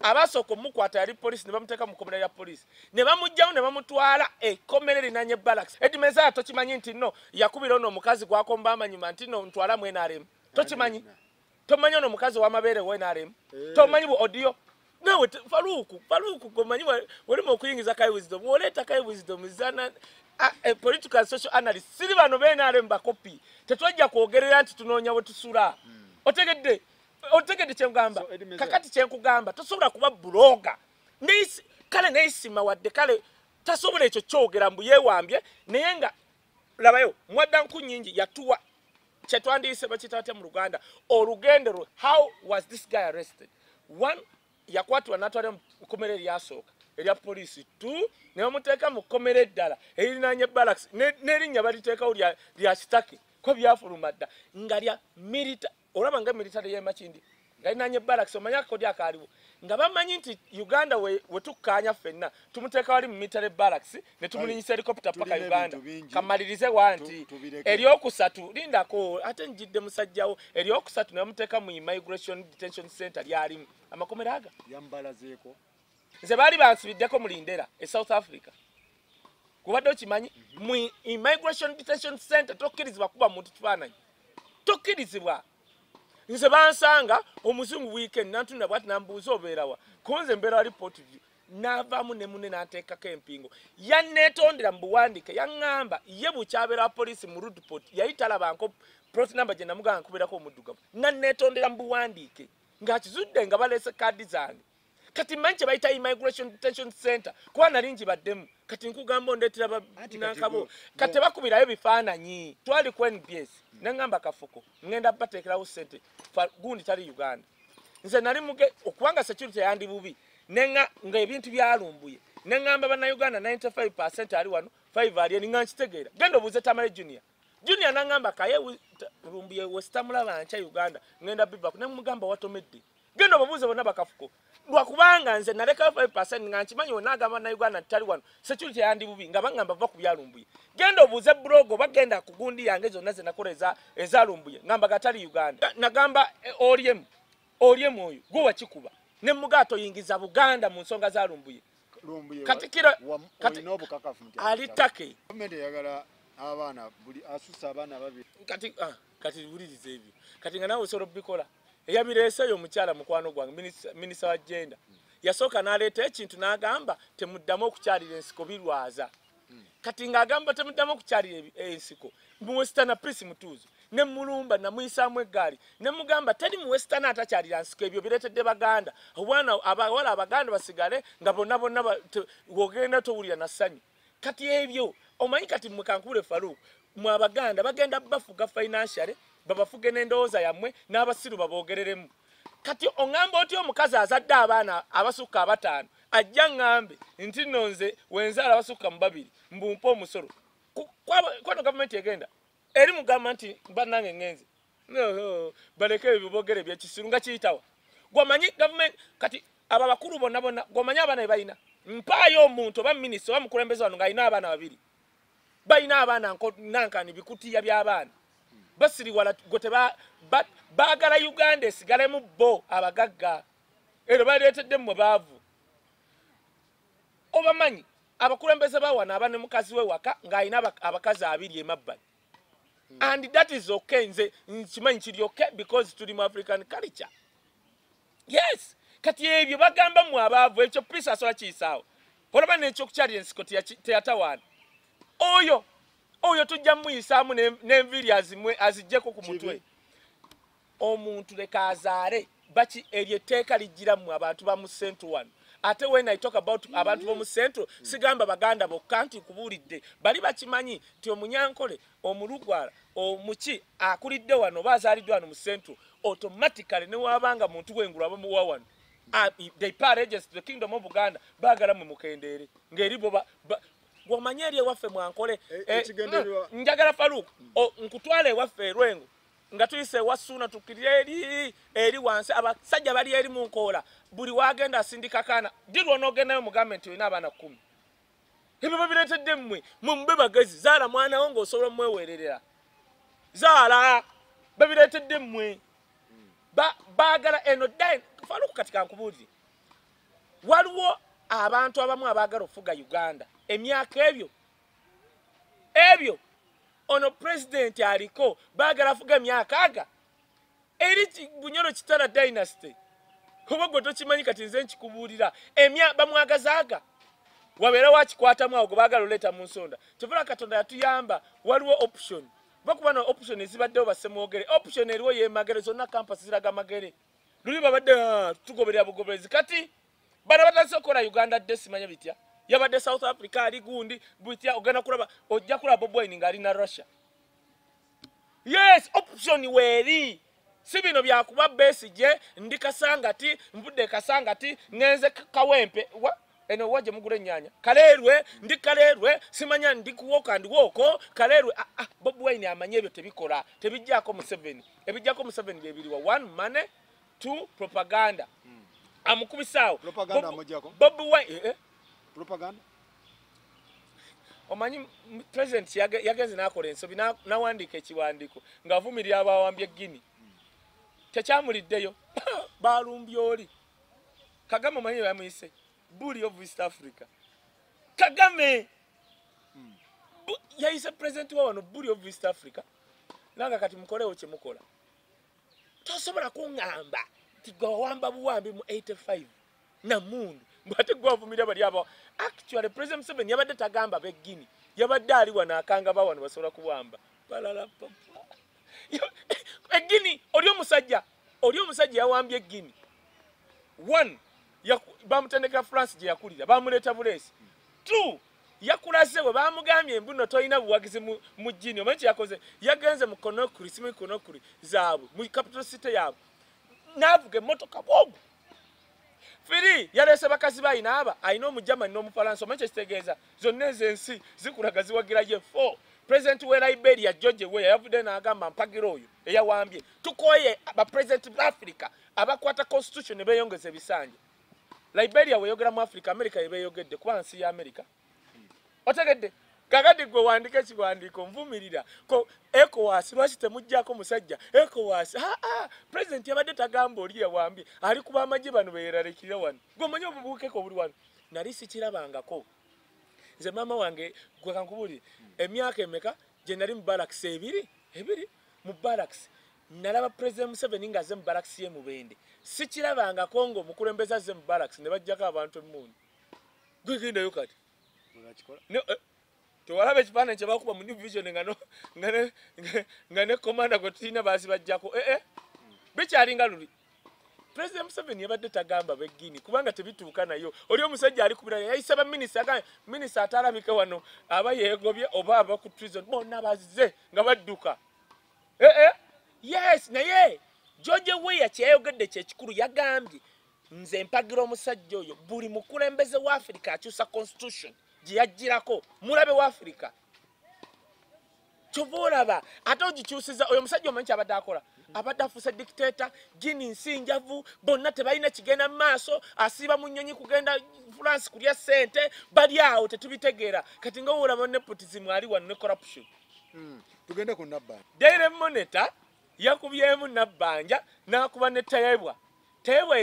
abasoko mukwata yali police ne bamuteeka mu komera ya police ne bamujjawo ne bamutwala ekkomera linanye barracks Eddie Mezaya tokimanyi nti no yakubira ono omukazi gwakomba amanyuma nti no ntwala mu NRM tokimanyi tomanyi ono omukazi w'amabeere wa NRM tomanyi bu audio nawe faluku gomanyi walimu okuyingiza Kai Wisdom woleeta Kai Wisdom zana political social analyst siri bano be NRM bakopi tetwajja kwogerera nti tunoonya we tusula otegedde kyengamba kakati kyenkugamba tosobola kuba bloga kale neisima wadde kale tasobola ekyo kyogera mbu yeewambye naye nga labayo mwaddanku nyingi yatuwa kyetwandiise bakitawate mu Luganda olugendo how was this guy arrested 1 yakwatibwa n'atwala mu kkomera eryasooka erya poliisi 2 ne bamuteeka mu kkomera eddala erinanye barracks n'erinnya baliteekawo lya kitake ko byafuluma dda nga lya milita olaba nga military y'emakindi nga erinanye barracks omanya akodi akaaliwo nga bamanyi nti Uganda we tukkaanya ffenna tumuteeka wali mu military barracks ne tumulinyisa helicopter paka Uganda kamalirize wanti eryokusatu lindako ate njidde musajjawo eryokusatu ne bamuteeka mu immigration detention center lyalimu amakomera aga yambalazeeko nze baali bansibiddeko mu Lindera South Africa kubadde okimanyi mu immigration detention center tokkirizibwa kuba muntu kifaananyi tokkirizibwa nze bansanga omuzungu weekend nantunda bwati nambuuza obeerawa kunze mbeera wali Port View n'avaamu ne munne n'anteekako empingo yanneetondera mu buwandiike yaŋŋamba ye bukyabeera poliisi mu Rudport yali talabanko plot number gye namugamba nkubeerako omuddugavu nanneetondera mu buwandiike ng'akizudde nga baleese kaadi zange kati manyi kye bayita immigration detention center kuba nali ngibaddemu kati nkugamba ondeetera nankabo kati bakubirayo bifaananyi twali ku NBS neŋŋamba kafuko ŋŋenda bateekerawo ssente gundi tali Uganda nze nali okubanga security yandi bubi nga ebintu byalumbuye neŋŋamba bannayuganda 95% ali wano 5 ali nga nkitegeera genda obuuze Tamale Junior naŋŋamba kaye lumbuye wesitamulaba nkya Uganda ŋŋenda bivaku ne mugamba watomedde genda obuuze bonna bakafuko lwakubanga nze naleka 5% nga nkimanyi wonna agamba bannayuganda tali wano security yandi bubi nga baŋŋamba va ku byalumbuye genda obuuze blogo bagenda ku gundi yange zonna ze nakola ezalumbuye ngamba gatali Uganda nagamba olyemu oyo gwe wakikuba ne mugaato oyingiza Buganda mu nsonga zalumbuye katikira ali take gavumenti eyagala abaana buli asusa abaana babiri kati bulirize ebyo kati nga nawe osobola bikola eyabireeseyo omukyala mukwano gwange minisita wa gender yasooka n'aleeta ekintu n'agamba temuddamu okukyalira ensiko birwaza kati ng'agamba temuddamu okukyalira ensiko mu western peace mutuuzo ne mulumba namuyisaamu eggaali ne mugamba teri mu western atakyalira nsiko ebyo bireetedde baganda obwana abawala abaganda basigale nga bonna wogenda towulira na ssanyu kati ebyo omanyi kati mukankubule Faruku mu abaganda bagenda bafuga financially babafuge n'endowooza yammwe n'abasiru baboogereremu kati oŋŋamba otyo omukazi azadde abaana abasukka abataano ajja ŋŋambe nti nno nze wenzaala abasukka mu babiri mbumpe omusolo kwano gavumenti egenda eri mugamba nti bannange ŋŋenze baleke ebyo boogere ebyekisiru nga kiyitawa gwomanyi gavumenti kati abo abakulu bonna gwomanyi abaana be balina mpaayo omuntu oba minisita oba mukulembeze wano ng'alina abaana babiri balina abaana nankani bikutiya by'abaana basiriwala gwe baagala Uganda esigalemu bo abagagga ero baleetedde mmwe baavu obamanyi abakulembeze bawana abane mukazi we waka ng'alina abakazi abiri emabbali and that is okay nze nkimanyi kiri okay because tuli mu African culture yes kati ebyo bagamba mu abaavu ekyo pisa asola kiyisaawo olaba n'ekyokukyalira ensiko teyatawaana oyo tujja muyisaamu n'enviiri aziggyeko ku mutwe omuntu leka azaale baki eryo etteeka lijjira mu abantu ba mu central one ate when I talk about abantu bo mu central sigamba baganda bokka nti kubuulidde bali bakimanyi nti omunyankole omulugwala omuki akulidde wano oba azaaliddwe wano mu central automatically ne wabanga muntu wengulu abamuwa wano they pay allegiance to the kingdom of Buganda baagala mwe mukendeere ng'eri bo gw'omanyi eri ewaffe mwankole njagala Faruku nkutwala ewaffe erwengo nga tuyise wasuna tukirye eri wansi abasajja bali eri mu nkoola buli wagenda asindika kaana dirwa n'ogendayo mugambe nti olina abaana 10 ebyo babireetedde mmwe mube bagezi zaala mwana wo ng'osobola mweweererera zaala babireetedde mmwe baagala eno dine Faruku kati kankubuulire waliwo abantu abamu abaagala okufuga Uganda emyaka ebyo ono president aliko baagala afuga emyaka aga eri Bunyoro Kitala dynasty kuba gwe tokimanyi kati nze nkikubuulira bamwagazaaga wabeera wakikwatamu awo gwe baagala oleeta mu nsonda kyovula Katonda yatuyamba waliwo option bakuba na option ezibaddewo basemwogere option eriwo yemagere zonna campus ziraga magere luli babadde tugoberera bugoberezi kati bana batandise okukola Uganda Day simanya bitya yabadde South Africa ali gundi bitya ogenda kulaba ojja kulaba Bobi Wine ng'ali na Russia yes option weeri si bino byakuba Besigye ndi Kasangati mbudde Kasangati ngenze Kawempe eno waje mugure nyanya Kaleerwe ndi Kaleerwe simanya ndi kuwoka ndi woko Kaleerwe Bobi Wine amanye ebyo tebikola tebijjako mu 7 ebijjako mu 7 byebiriwa 1 money 2 propaganda amukubisaawo propaganda amojjako Bobi Wine propaganda omanyi president yagenze n'akola ensobi n'awandiika ekiwandiiko ng'avumirira abawambye Guinea tekyamuliddeyo balumbye oli Kagame omanyi bamuyise bully of East Africa Kagame yayise president wa wano bully of East Africa nanga kati mukolewo kye mukola tosobola kuŋŋamba nti gwawamba buwambi mu 85 namundu mbate gwavumirira bali abo actually president Museveni yabadde tagamba be Guinea yabadde ali wano akanga bawano basobola kuwamba balala papa Guinea oli omusajja yawambye Guinea 1 bamutendeka France gye yakulira bamuleeta Bulesi 2 yakulaze bwe bamugambye mbuno toyina buwagizi mu Guinea omanyi kye yakoze yagenze mu Conakry zaabwe mu capital city yaabwe n'avuga emmotoka bwogu firi yalese bakazi bayina aba ayina omujamani n'omufalansa omanyi kye kitegeeza zonna ezensi zikulaga ziwagiraye 4 president we Liberia George Weah yavudde n'agamba mpagira oyo eyawambye tukoye abapresident ba Africa abakwata constitution ne beeyongeza ebisanja Liberia weyogera mu Africa America yebeeyogedde kuba nsi ya America otegedde kakati gwe wandika ekiwandiiko nvumirira ko ECOWAS lwaki temujjako musajja ECOWAS president yabadde tagamba oli yawambye ali kuba amagye bano beeralikira wano gwe omanyi obubuukeko buli wano nali sikirabangako nze maama wange gwe kankubuulire emyaka emeka gye nali mu barracks ebiri mu barracks nalaba president Museveni ngaze mu barracks ye Mubende sikirabanga Kongo mukulembeza ze mu barracks ne bajjako abantu emmundu gwigenda yo kati no tewalabe ekifaananyi kye bakuba mu New Vision nga ne komanda gwe tulina baasi bajjako bikyalinga luli President Museveni yabadde tagamba beggini kubanga tebituuka nayo oli omusajja ali kubira yayise ba minisita atalabike wano aba yeegobye oba aba ku prison bonna bazze nga badduka yes naye George Weah kyeyogedde kyekikulu yagambye nze mpagira omusajja oyo buli mukulembeze wa Africa akyusa constitution gye yagirako mulabe wa Africa chovolaba ate ogikyusiza oyo musajja omanyi kyabadde akola abadde afuuse dictator Gini Nsinjavu bonna tebalina kigenda mu maaso asiiba mu nnyonyi kugenda France kulya ssente bali awo tetubitegeera kati nga olaba nepotism ali wano ne corruption tugende ku Nabbanja Daily Monitor yakubyemu Nabbanja n'akuba ne Tayebwa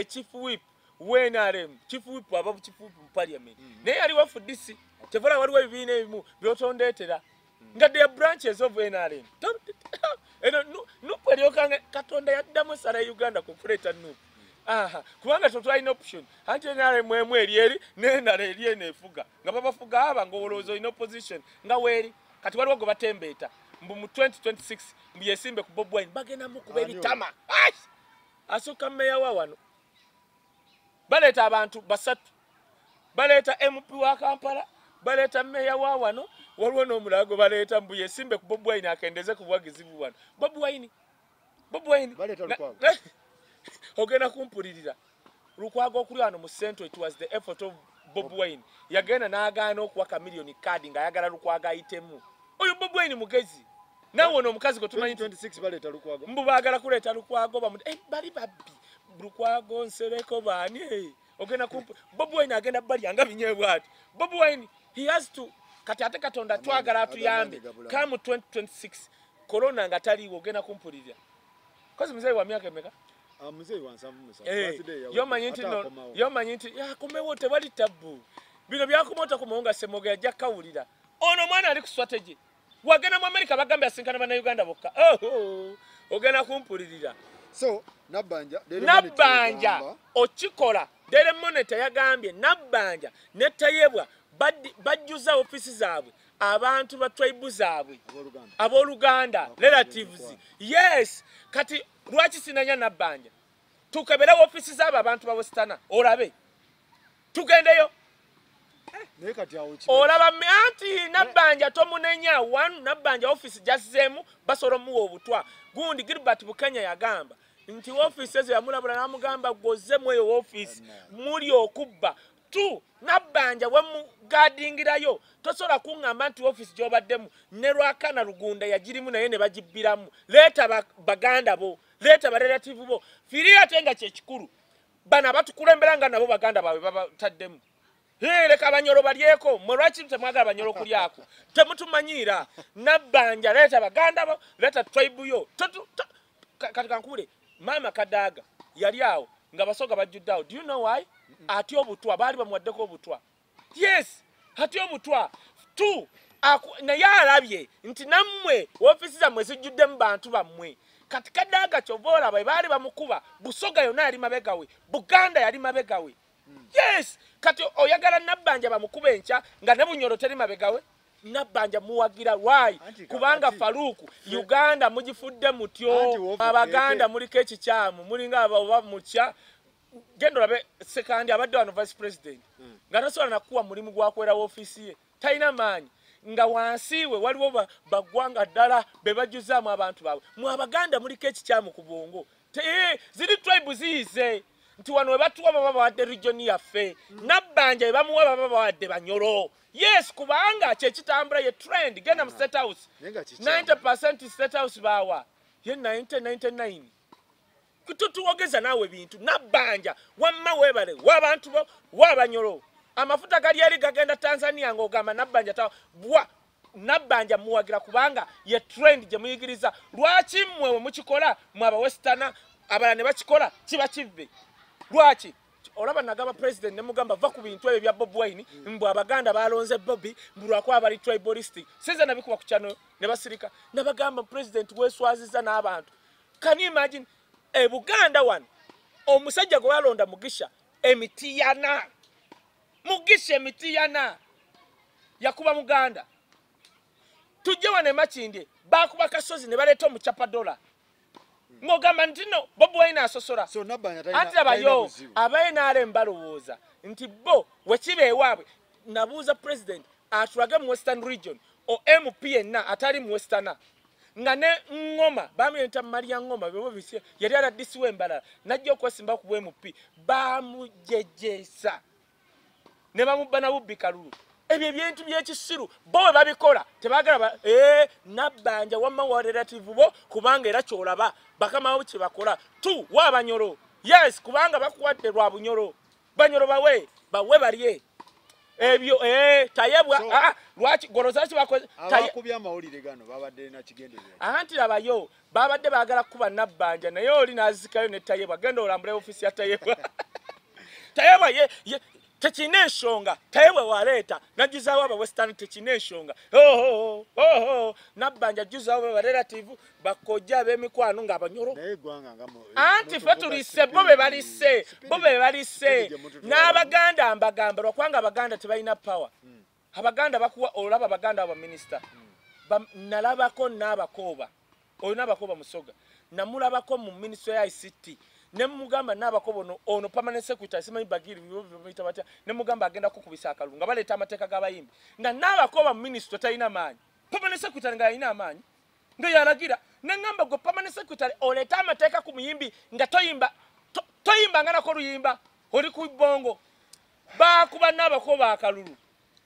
chief whip WNRM chief whip aba chief whip mu parliament naye yali wafudisi tevola waliwo ebibiina ebimu byotondeetera nga they branches of NRM nupu eryokange Katonda yaddamu sala Uganda ku kuleeta nupu kubanga totwalina option anti NRM emu eri n'endala eri eneefuga nga babafuga aba ng'olowooza olina opposition nga weeri kati waliwo gwe batembeeta mbu mu 2026 mbu yesimbe ku Bobi Wine bagenda mukuba ebitama asukka mmeya wa wano baleeta abantu basatu baleeta MP wa Kampala baleeta mmeya wa wano waliwo n'omulago baleeta mbu yesimbe ku Bobi Wine akendeze ku bwagizi wano Bobi Wine baleeta Lukwago ogenda kumpulirira Lukwago okuli wano mu central it was the effort of Bobi Wine yagenda n'agaana okuwaka million card ng'ayagala Lukwago ayitemu oyo Bobi Wine mugezi nawe ono omukazi gwe tumanyi 2026 baleeta Lukwago mbu baagala kuleeta Lukwago bali babbi Lukwago nsereko baani ogenda kumpu Bobi Wine agenda balyanga binyeebwa ati Bobi Wine he has to kati ate Katonda twagala atuyambe kamu 2026 corona nga taliwo ogenda kumpulirira kozi mzee wa miaka emeka mzee wa nsamu yomanyi nti yakomewo tewali tabu bino byakomota kumonga semoga yajja kawulira ono mwana ali ku strategy wagenda mu America bagambye asinkana bana Uganda bokka ogenda kumpulirira so Nabbanja okikola Daily Monitor yagambye Nabbanja ne Tayebwa bajjuza ofisi zaabwe abantu ba tribe zaabwe abooluganda relatives yes kati lwaki sinanya Nabbanja tukebera ofisi zaabwe abantu ba Western olabe tugendeyo naye kati awo olaba anti Nabbanja tomunenya one Nabbanja office jazzemu basoro muwo obutwa gundi Gilbert Bukenya yagamba nti office ezo yamulabula namugamba gozemu eyo office muli okubba tu Nabbanja wemu gadingirayo tosola kungamba nti office jobaddemu ne Lwakana Lugunda yagirimu naye ne bagibbiramu leta baganda bo leta ba relative bo firi atenga kyekikulu bana batukulemberanga nabo baganda bawe babataddemu leka abanyolo balyeko mwalwaki temwagala banyolo kulyako temutumanyira Nabbanja leta baganda bo leta tribe yo kati kankule mama Kadaga yali awo nga basoga bajjuddawo do you know why ati obutwa bali bamwaddeko obutwa yes ati obutwa tu naye alabye nti nammwe ofisi zammwe zijjudde mu bantu bammwe kati Kadaga kyovola bali bamukuba Busoga yonna yali mabegawe Buganda yali mabegawe yes kati oyagala Nabbanja bamukuba enkya nga ne Bunyoro teri mabegawe Nabbanja muwagira why kubanga Faruku Uganda mugifudde mutyo abaganda muliko ekikyamu mulinga aba mukya gendo labe sekandi abadde wano vice president nga tasobola nakuwa mulimu gwakwera ofisi ye talina maanyi nga wansiwe waliwo bagwanga ddala bebajuzaamu abantu baabwe mu abaganda muliko ekikyamu ku bwongo ziri tribe ziyize nti wano webatuwa baba bawadde region yaffe Nabbanja webamuwa baba bawadde Banyoro yes kubanga kyekitambula ye trend genda mu State House 90% State House bawa ye 99 kututuwogeza nawe bintu Nabbanja wamma webale wabantu bo wabanyolo amafuta gali yali gagenda Tanzania ngogamba Nabbanja tawa Nabbanja muwagira kubanga ye trend gye muyigiriza lwaki mwewe mukikola mwaba Western abala ne bakikola kiba kivve lwaki olaba nagaba president ne mugamba va ku bintu ebyo bya Bobi Wine mbu abaganda balonze Bobby mbulwako abali tribalistic sinza nabikuba ku channel ne basirika nabagamba president weswaziza n'abantu. Can you imagine Buganda one omusajja gwe walonda Mugisha emitiyana Mugisha emitiyana yakuba Muganda tujje wane Makindye bakuba Kasozi ne baleeta omuchapa dola ngogamba ntino Bobi Wine asosora so Nabbanja ati abayo abaye mbalowooza nti bo wekibe ewaabwe nabuuza president atulage mu Western region o MP enna atali mu Western nga ne Ngoma bamuyita Maria Ngoma bebo bisi yali aladisiwe Embalala najja okwesimba ku MP bamujejesa ne bamubana Bubbi Kalulu ebyo ebintu by'ekisiru bo babikola tebagala Nabbanja wamma wa relative bo kubanga era kyolaba bakama bo kibakola tu wabanyoro yes kubanga bakuwadde lwa bunyoro banyoro bawe balye ebyo tayebwa lwaki gorozachi bakoze abakubya amawulire gano babadde na kigenderera anti abayo babadde bagala kuba Nabbanja naye oli nazikayo ne tayebwa genda olambule ofisi ya tayebwa tayebwa ye tekine ensonga tayebwa waleeta najuzawo aba Western tekine ensonga Nabbanja juzawo ba relative bakojja ab'emikwano ng'abanyoro naye gwanga ngamo anti fatulise bobe balise n'abaganda mbagamba lwakwanga abaganda tebalina power abaganda bakuwa olaba abaganda aba minister nalabako n'abakoba olina abakoba Musoga namulabako mu ministry ya ICT ne mugamba n'abakobo ono permanent secretary simanyi Bagiri bita batya ne mugamba agenda kukubisa akalungu nga baleeta amateeka g'abayimbi nga n'abakoba mu ministry talina maanyi permanent secretary nga alina amaanyi ndo yalagira ne ngamba go permanent secretary oleeta amateeka ku muyimbi nga toyimba nga nako luyimba oli ku bongo bakuba n'abakoba akalulu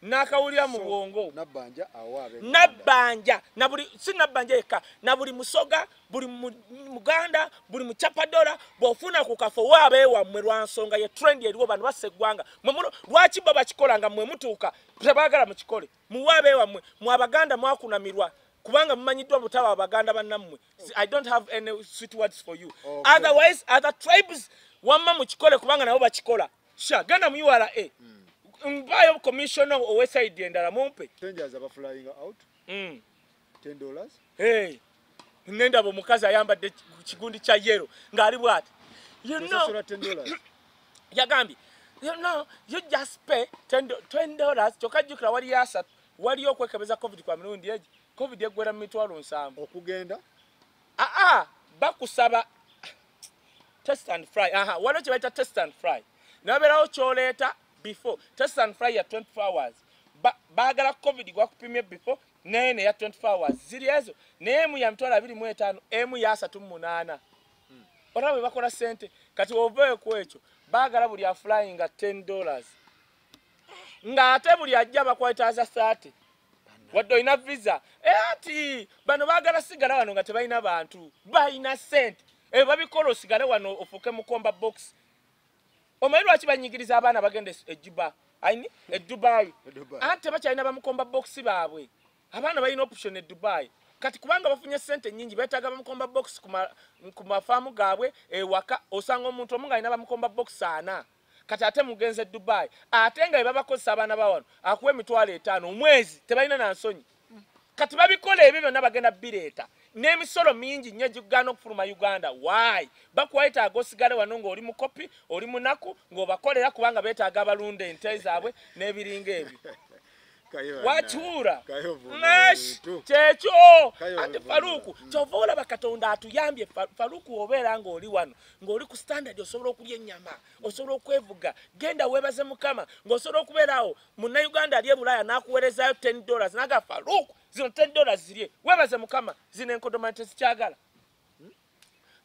nakawulira mu bwongo Nabbanja awabe Nabbanja na buli si Nabbanja eka na buli Musoga buli Muganda buli muchapa dola bofuna ku kafo wabe wamwe lwansonga ye trend eriwo bantu baseggwanga mwe lwaki baba kikolanga mwe mutuuka tebagala mu kikole muwabe wamwe mu abaganda mwakunamirwa kubanga mmanyiddwa butawa abaganda bannammwe I don't have any sweet words for you otherwise other tribes wamma mu kikole kubanga nabo bakikola sha ganda mu URA mbayo commissioner oweside endala mumpe strangers aba flying out $10 nenda bo mukazi ayambadde kigundi cha yero ngali bwati you know $10 yagambi you just pay $10 chokajukira wali yasa wali okwekebeza covid kwa mirundi eji covid egwera mitwalo nsambu okugenda bakusaba test and fry walo kibaita test and fry naberawo kyoleta before test and fry ya 24 hours bagala covid gwa kupimye before nene ya 24 hours ziri ezo nemu ya mtwala 25 emu ya 38 orawe bakola sente kati oveye kwecho bagala buli flying nga $10 nga ate buli ajja bakwetaza 30 waddo ina visa ati bano bagala sigala wano nga tebalina bantu balina sente babikola osigale wano ofuke mukomba box omayiro akibanyigiriza abaana bagenda ejiba aini Dubai ate bakyalina bamukomba box baabwe abaana balina option Dubai kati kubanga bafunye sente nyingi betaaga bamukomba box ku mafaamu gaabwe ewaka osanga omuntu omunga alina bamukomba box ana kati ate mugenze Dubai ate nga babakozesa abaana bawano akuwe $5,000 omwezi tebalina nansonyi kati babikola ebyo byonna bagenda bireeta n'emisolo mingi nnyo gigana okufuluma Uganda why bakwaita agosigale wano ng'oli mu kopi oli munaku ng'obakolera kubanga beetaaga abalunda ente zaabwe n'ebiringa ebyo wachuura kyekyo ate Faruku kyova olaba Katonda atuyambye Faruku obeera ng'oli wano ng'oli ku standard osobola okulya ennyama osobola okwevuga genda weebaze Mukama ng'osobola okubeerawo munnayuganda ali e Bulaaya n'akuweerezaayo $10 naga Faruku zino $10 zirye weebaze Mukama zino enkodoma tezikyagala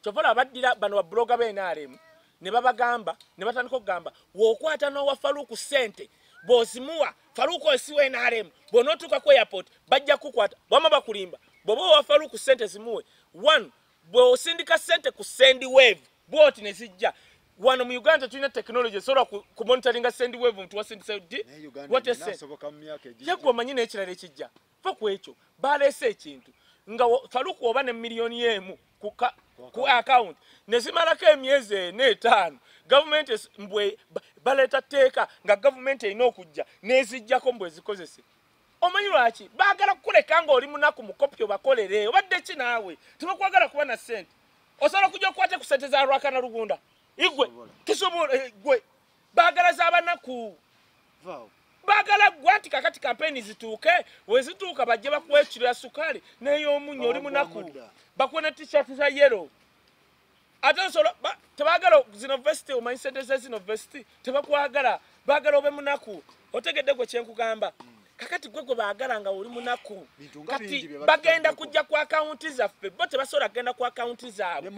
kyova olaba baddira bano babloga b'NRM ne babagamba ne batandika okugamba wookwata n'owa Faruku sente bozimuwa Faruku esiwe NRM bonotuka ku airport bajja kukwata bwama bakulimba bobo wa Faruku sente zimuwe one bo sindika sente ku send wave bot ne zijja wano mu Uganda tulina technology sola ku monitoringa send wave mtu wa send saudi what is it yagwa manyi ne kirale kijja fa ku ekyo balese ekintu nga Faruku oba ne milioni yemu ku account nezimalako emyezi 4-5 government mbwe baleta teeka nga government erina okujja nezijjako mbwe zikozese omanyi lwaki baagala kukuleka nga oli munaku mukopi obakolere obadde ki naawe tebakwagala kuba na ssente osobola kujja okukwate ku ssente za Lwaka na Lugunda igwe tusobola gwe baagala z'abanaku baagala gwe nti kakati kampeni zituuke wezituuka bajje bakuwekirira sukaali n'ey'omunnyo oli munaku bakuwe ne t-shirt za yellow ate osobola tebaagala zino vesti omanyi ssente ze zino vesti tebakwagala baagala obe munaku otegedde gwe kyenkugamba kakati gwe baagala nga oli munaku kati bagenda kujja ku akawunti zaffe bo tebasobola kugenda ku akawunti zaabwe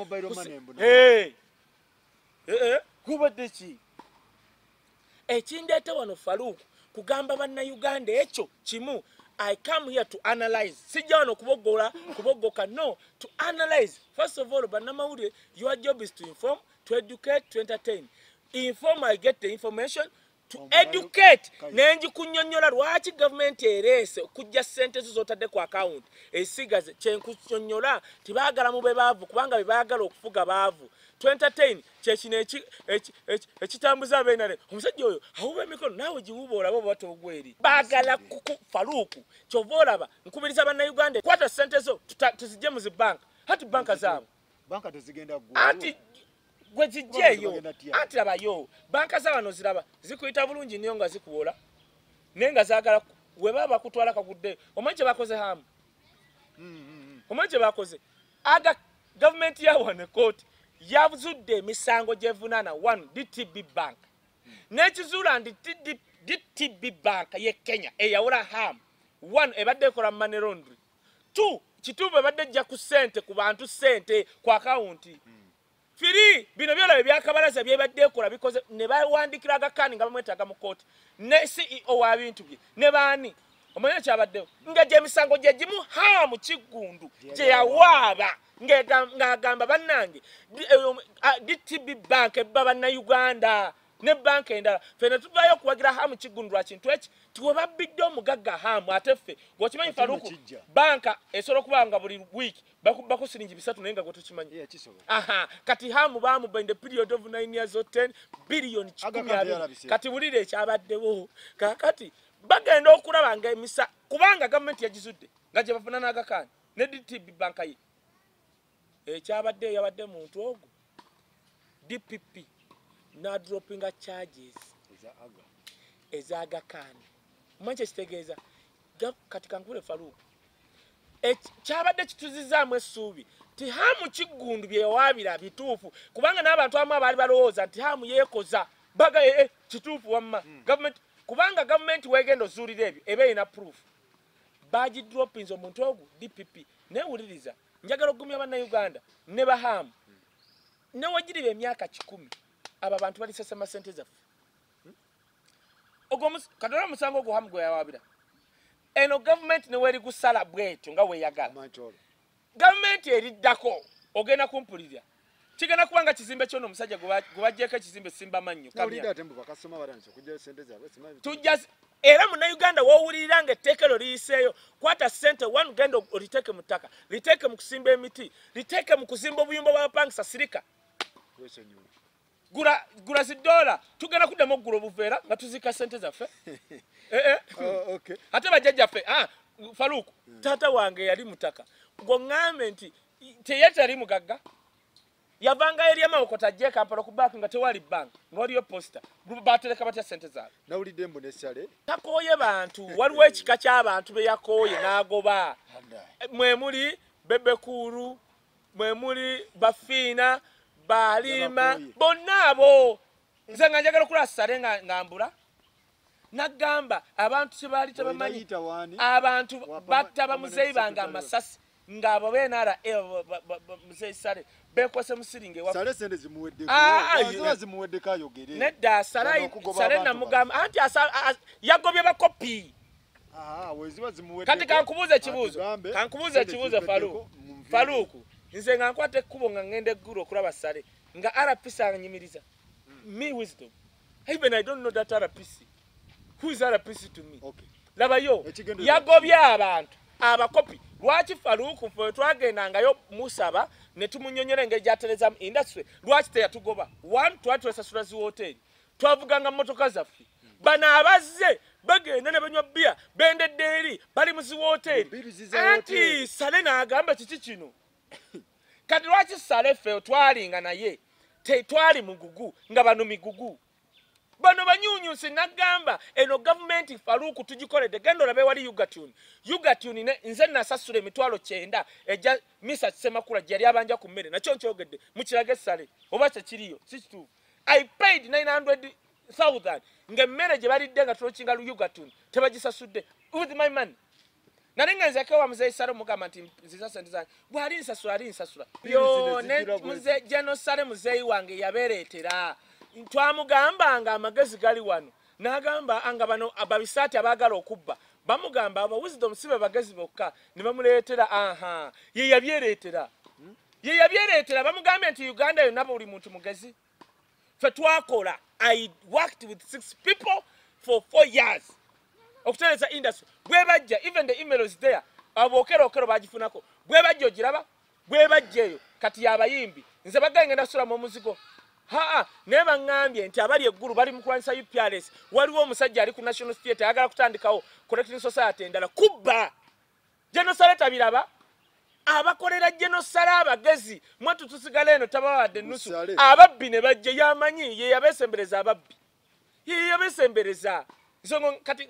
kubadde ki ekindeeta wano Faruku kugamba bannayuganda ekyo kimu I come here to analyze sijja wano kubogoka no to analyze first of all bannamawulire your job is to inform to educate to entertain inform I get the information to educate nenji kunnyonnyola lwaki government ereese okujja ssente zotadde ku account esigaze kyenkunyonnyola tibaagala mube baavu kubanga bebaagala okufuga baavu to entertain kyekino ekitambuza abenale omusajja oyo awuba emikono naawe giwuba olaba oba togweri baagala Faruku kyova olaba nkubiriza bannayuganda kwata ssente zo tuzijje mu zibanka hati banka zaabwe banka tezigenda ati gwe zijjeeyo anti labayo banka z'abano ziraba zikuyita bulungi nnyo nga zikuwola naye nga zaagala we baba bakutwala kakudde omanyi kye bakoze hamu omanyi kye bakoze aga gavumenti yawane kooti yazudde emisango gyevunaana 1 DTB bank n'ekizuula nti DTB bank ye Kenya eyawula hamu 1 ebadde ekola money laundry 2 kituufu ebadde ejja ku ssente ku bantu ssente ku akawunti Firi bino byala byakabalaza byebadde ekola bikoze ne bawandikira agakani nga bamwetaga mu kooti ne CEO wa bintu bye ne baani omanyi kyabaddewo nga gye misango gye gimu hamu Kigundu gye yawaaba ng'agamba bannange DTB bank ebba bannayuganda ne bank endala fena tuvayo okuwagira hamu Kigundu lwa kintu eki tiwe babbidde omugagga hamu ate ffe gwokimanyi Faruku banka esobola okubanga buli week bakubako siringi 3 naye nga gwe tokimanyi kati hamu bamuba in the period of 9 years or 10 billion 10 kati bulire ekyabaddewo kakati bagenda okulaba nga emisa kubanga gavumenti yagizudde nga gye bafuna n'agakaani ne DTB banka ye ekyabadde yabadde muntu ogwo DPP na droppinga charges ezagakaani omanyi kyekitegeeza kati kankubule Faruku kyabadde kituzizaamu essuubi ti hamu Kigundu bye yawaabira bituufu kubanga n'abantu abamu abaali balowooza nti hamu yeekoza baga kituufu wamma government kubanga gavumenti weegenda ozuulira ebyo eba erina proof bagidropinze omuntu ogwo DPP newuliriza njagala okugumya bannayuganda ne bahamu newagiriba emyaka 10 abo abantu balisesema ssente zaffe katola omusango ogwo hamu gwe yawaabira eno gavumenti neweeri gusala bwetyo nga weeyagala gavumenti eriddako ogenda kumpulirira kigenda kubanga kizimbe kyono omusajja gubajjeko ekizimbe simba mannyo tujja era munnayuganda woowulirira nga etteekero liyiseeyo kwata ssente 1 genda oliteeke mu ttaka liteeke mu kusimba emiti liteeke mu kuzimba obuyumba bw'abapangisa sirika gula $1 tugenda kuddamu okugula obuveera nga tuzika ssente zaffe ate bajjajjaffe Faruku taata wange yali mutaka gwoŋŋambe nti teyetali mugagga yavanga eri amawoko tajje Kampala ku bank nga tewali bank ng'oliyo posta batereka batya ssente zaabwe nawulidde mbu n'essale takooye bantu waliwo ekika ky'abantu be yakooye n'agoba mwe muli Bebekulu mwe muli Bafiina Balima bonna abo nze nga njagala okulaba ssale ngambula nagamba abantu kyebaali tebamanyi abantu batta bamuzeeyi bange amasasi ng'abo beenara muzeeyi Sale bekwese musiringe Sale sente zimuweddeko ayogere nedda Sale namugamba anti yagobye bakopi kati kankubuuza ekibuuzo Faruku nze nga nkwata ekkubo nga ngenda eggulu okulaba Sale nga RPC anyimiriza me wisdom even I don't know that RPC who is RPC to me labayo yagobye abantu abakopi lwaki Faruku ffe twagendangayo musaba ne tumunyonyera engeri gy'atereza mu industry lwaki teyatugoba one twali twesasula zi hoteri twavuganga mmotoka zaffe bano abazze bagenda ne banywa bbiya bendedde eri bali mu zi hoteri anti Sale n'agamba kiki kino kati lwaki Sale ffe twalinga naye tetwali mugugu nga bano migugu bano banyunyusi nagamba eno government Faruku tugikoledde genda olabe wali Yugatuni ne nze nasasula emitwalo 9 ejja Misa Semakula gyali abanja ku mmere nakyo nkyogedde mukirage Sale oba kyekiriyo si kituufu I paid 900,000 ng'emmere gye balidde nga tulokinga Yugatuni tebagisasudde with my money nalinga nzeke wa mzee Sale mugamba nti nziza sente zange bwali nsasula yo ne mzee Jeno Sale mzee wange yabereetera twamugambanga amagezi gali wano n'agamba anga bano ababisaati abagala okubba bamugamba aba wisdom sibe bagezi bokka ne bamuleetera ye yabyereetera bamugambye nti Uganda yonna buli muntu mugezi fe twakola I worked with 6 people for 4 years okutereza industry bwe bajja even the email is there abokero bagifunako bwe bajja ogiraba bwe bajjeyo kati yabayimbi nze baganga ndasula mu muzigo ne bangambye nti abali eggulu bali mu kulwanyisa UPRS waliwo omusajja ali ku National Theatre ayagala kutandikawo Correcting Society endala kubba Genocide tabiraba abakolera Genocide abagezi mwatu tusigala eno tabawadde nusu ababbi ne bajja yamanyi ye yabesembereza ababbi ye yabesembereza zongo kati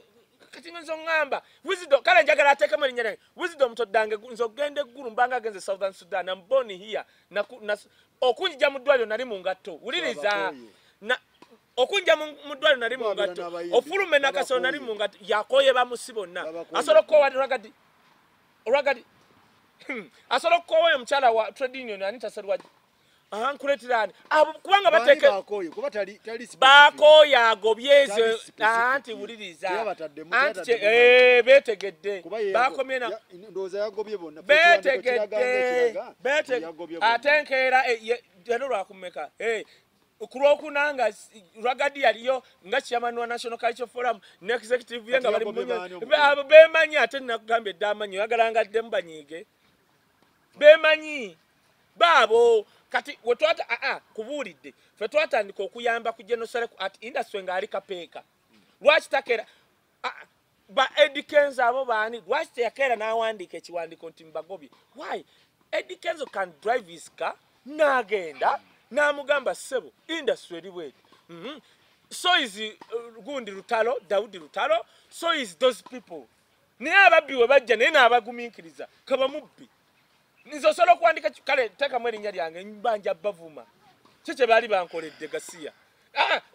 nzo ngamba wisdom kale njagala atekemo linnya wisdom toddange nzo gende eggulu mbanga agenze Southern Sudan I'm born here okunjja mu ddwaliro nali mu ngatto wuliriza okunjja mu ddwaliro nali mu ngatto ofulume nakaso nali mu ngatto yakoye bamusi bonna asobola okukowa ragadi asobola okukowa omukyala wa trade union Anita Serwaji nkuletirani abo kubanga bateke bakoya agobyezo anti wuliriza anti betegedde bakomye na ndoza yagobye bonna betegedde atenkera yero lwakumeka kulwokunanga ragadi yaliyo nga chairman wa National Cultural Forum ne executive yenga bali munyo bemanyi ate nakugambye damanyi yagalanga ddemu banyiige bemanyi babo kati wetwata kubuulidde fe twatandika okuyamba ku Genocide at industry nga ali kapeeka lwaki takera ba Edikenzo abo baani lwaki teyakera n'awandiika ekiwandiiko nti mbagobye why Edikenzo can drive his car n'agenda n'amugamba ssebo industry eri bweti so is Gundi Lutalo Daudi Lutalo so is those people naye ababbi we bajja naye n'abagumiikiriza kabamubbi nizosobola okuwandika kale tekamu erinnya lyange mbanja bavuma kye bali bankoledde Gasiya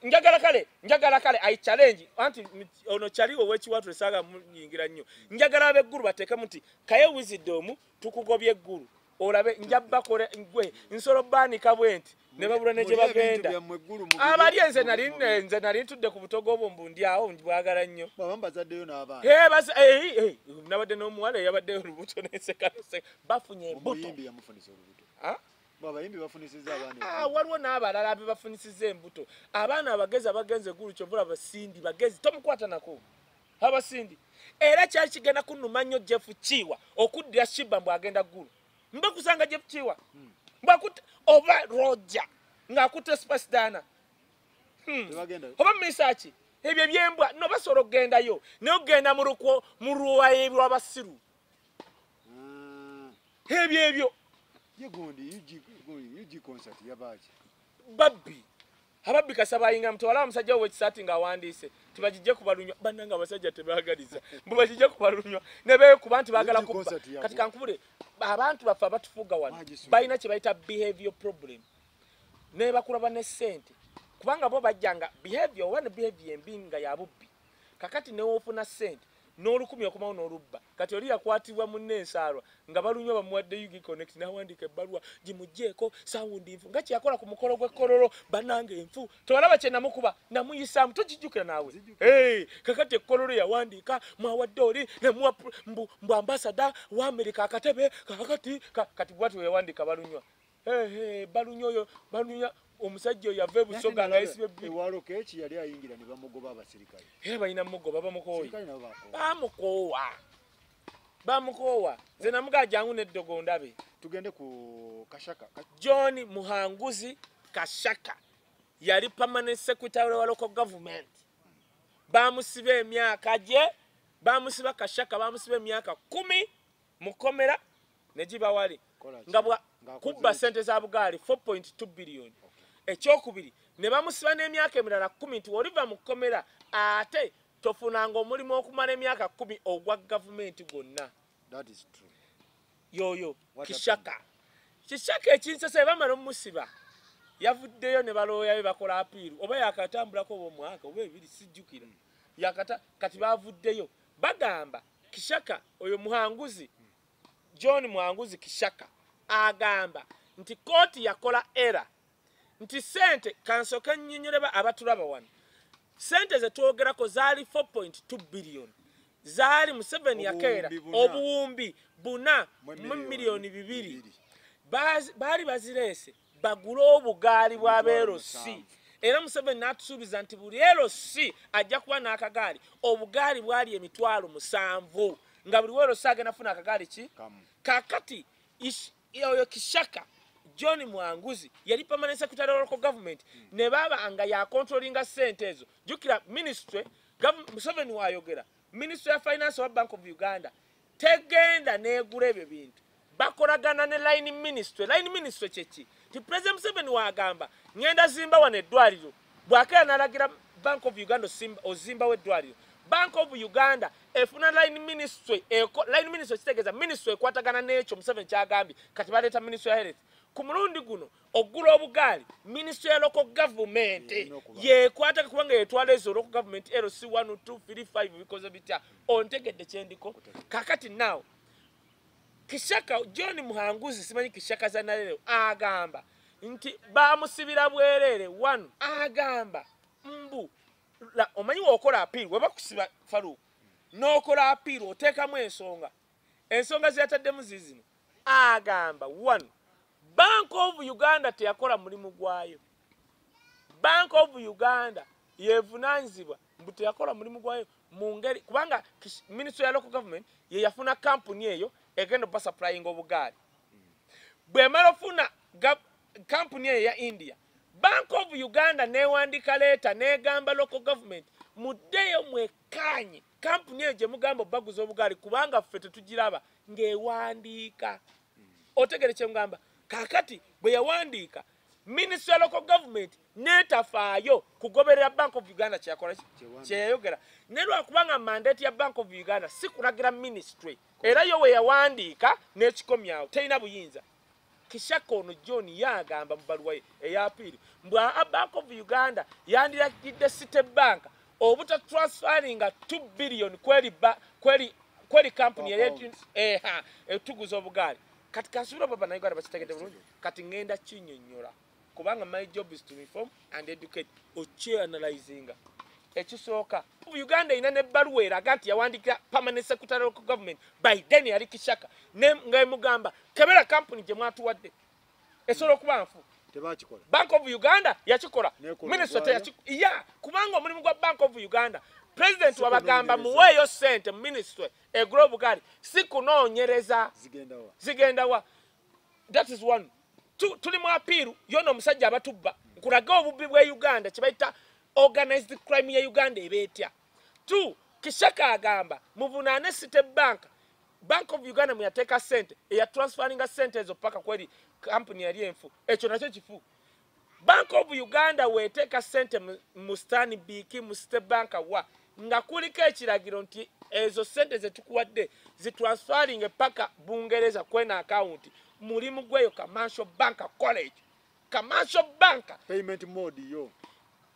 njagala kale I challenge anti ono kyaliwo wekiwatu esaga munyingira nnyo njagala abeggulu bateekemu nti kaye wisdom tukugobye eggulu olabe njabakole ngwe nsolo baanika bwenti ne babula ne gye bagenda abali nze nali ntudde ku butogo obwo mbundi awo njibwagala nnyo babambazaddeyo n'abaana nabadde n'omuwala yabaddeyo olubuto n'ensekanse bafunye embuto babayimbi bafunisiza abaana waliwo n'abalala abe bafunisiza embuto abaana abagezi abagenze eggulu kyovula basindi bagezi tomukwata nako abasindi era kyali kigenda kunnuma nnyo Jeff Chiwa okuddira Shiba mbw agenda ggulu mba kusanga Jeff Chiwa mbakute oba Roger ng'akutte Spasidana oba Misachi ebyo byembwa no basobola okugendayo naye okugenda mu luwaye lw'abasiru ebyo Gundi UG concert yabaaki babbi ababbi kasabayinga mutwala omusajja w'ekisaati ng'awandiise tibagijje kubalunywa bannanga abasajja tebaagaliza mbu bagijje kubalunywa ne beekuba nti baagala kubba kati kankubule abantu baffe abatufuga wano balina kye bayita behavior problem ne bakulaba ne ssente kubanga bo bajjanga behavior oba ne behavior embi nga ya bubbi kakati newoofuna ssente n'olukumi okumawo n'olubba kati oli yakwatibwa munne ensaalwa nga balunywa bamuwadde UG Connect n'awandiika ebbaluwa gimugjeeko saawundi nfu nga kyeyakola ku mukolo gw'ekkololo bannanga enfu tewalaba kye namukuba namuyisaamu tokijjukira naawe kakati ekkololo yawandiika mwawadde oli nemuwa mbu ambasada wa Amerika akatebe kati bwati we yawandiika balunywa balunywa oyo balunywa omusajja oyo yava ebusoga nga yesibe bbiri ewalo keeki yali ayingira ne bamugoba abasirikale balina mugoba bamukoowa nze namugaa jangu n'eddogo ndabe tugende ku Kashaka. John Muhanguzi Kashaka yali permanent secretary wa local government. Bamusibe emyaka gye, bamusiba Kashaka bamusibe emyaka 10 mukomera nejiba wali. Ngabwa kubba sente za Bugaali 4.2 billion. Ekyokubiri ne bamusiba n'emyaka emirala 10 nti oliva mukomera ate tofunanga omulimu okumala emyaka 10 ogwa government gonna. That is true. Yoyo Kishaka. Kishaka ekinsese bamala omusiba. Yavuddeyo ne balooya be bakola apiiru oba yakatambulako obwomwaka oba ebiri sijjukira. Yakata kati bavuddeyo bagamba Kishaka oyo Muhanguzi John Muhanguzi Kishaka agamba nti kooti yakola era nti sente kansoka nnyinnyoleba abatulaba wano sente ze twogerako zaali 4.2 billion zaali mu 7 yakeera obuwumbi buna mu milioni 2 baali bazireese bagule obugaali bwa beerosi era Museveni n'atusuubiza nti buli erosi ajja kuba n'akagaali obugaali bwali emitwalo 7 nga buli weerosi agenda funa akagaali ki kakati oyo Kishaka John Muhanguzi yali permanent secretary of local government ne baba nga ya controllinga sente ezo jukira ministry Museveni wayogera ministry of finance wa Bank of Uganda tegenda negula ebyo bintu bakolagana ne line ministry chechi ti president Museveni wagamba ngenda zimba wane eddwaliro bwakera nalagira Bank of Uganda ozimba we eddwaliro Bank of Uganda efuna line ministry kitegeza ministry ekwatagana n'ekyo Museveni kyagambye kati baleeta ministry ya health ku mulundi guno ogula obugaali ministry ya local government yekwata kubanga yetwala ezo local government LC 1 2 3 5 bikoze bitya ontegedde kyendiko kakati now Kishaka John Muhanguzi simanyi Kishaka za nalero agamba nti bamusibira bwerere 1 agamba mbu la omanyi wokola appeal weba kusiba Faruku nokola appeal otekamu ensonga ziyataddemu zizino agamba 1 Bank of Uganda teyakola mulimu gwayo Bank of Uganda yevunanyizibwa mbu teyakola mulimu gwayo mu ngeri kubanga ministry ya local government ye yafuna company eyo egenda ba supplying obugaali bwemala ofuna company eyo ya India Bank of Uganda newandika leeta negamba local government muddeyo mwekanye company eyo gye mugamba baguza obugaali kubanga ffe tetugiraba ng'ewandiika otegere kye mugamba kakati bwe yawandiika ministry of local government netafaayo kugoberera Bank of Uganda kyakola kyeyayogera nelwa kubanga mandate ya Bank of Uganda si kulagira ministry era yo we yawandiika n'ekikomyawo terina buyinza Kishaka ono John yagamba mu baluwa ye eyapiiri mbwa Bank of Uganda yandiragidde City Bank obuta transferringa 2 billion kweri company yetu etuguza obugaali kati kasubira baba na Uganda bakitegedde bulungi kati ngenda kinnyonnyola kubanga my job is to inform and educate oche analyzinga ekisooka Uganda ina ne baluwa eraga nti yawandika permanent secretary of government by then yali Kishaka nga mugamba kebera company gye mwatuwadde esobola okuba nfu tebakikola Bank of Uganda yakikola minister yakikola kubanga omulimu gwa Bank of Uganda president wabagamba muweeyo sente ministry egula obugaali si kunoonyereza zigenda wa that is 1 tuli mu apiiru yono omusajja abatubba nkulaga obubbi bwa Uganda kibayita organized crime ya Uganda ebeetya 2 Kishaka agamba muvunaane City Bank of Uganda muyateeka sente eya transferringa sente ezo paka kweri company yali enfu ekyo nakyo kifu Bank of Uganda weteeka sente mu Stanbic mu City Bank wa nga kuliko ekiragiro nti ezo sente zetukuwadde zitransferringe paka Bungereza kwena account mulimu gweyo Commercial Bank College Commercial Bank payment mode yo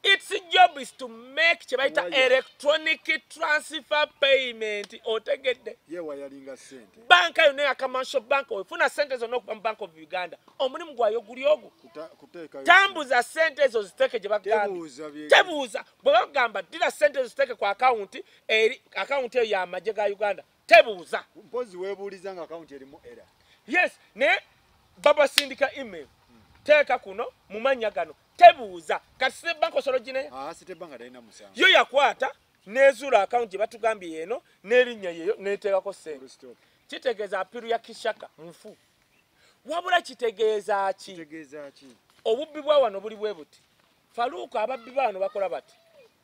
its job is to make chibaita electronic transfer payment otegedde yewa yalinga sente banka yo ne Commercial Bank ofuna sente zo nokuba Bank of Uganda omulimu gwayo guli ogu kuteeka tambuza sente zo ziteke gye bagamba tebuuza bwe bagamba dira sente zo ziteke kwa account eri account eyo ya maje ga Uganda tebuuza mpozi webuuliza nga account erimu error yes ne baba sindika email teeka kuno mumanya gano tebuuza kati City Bank osolo gine City Bank dalina musango yo yakwata nezula account gye batugambye yeno n'erinnya yeyo neteekako sente kitegeeza apiru ya Kishaka nfu wabula kitegeeza ki obubbi bwa wano buli bwe buti Faluku ababbi bano bakola bati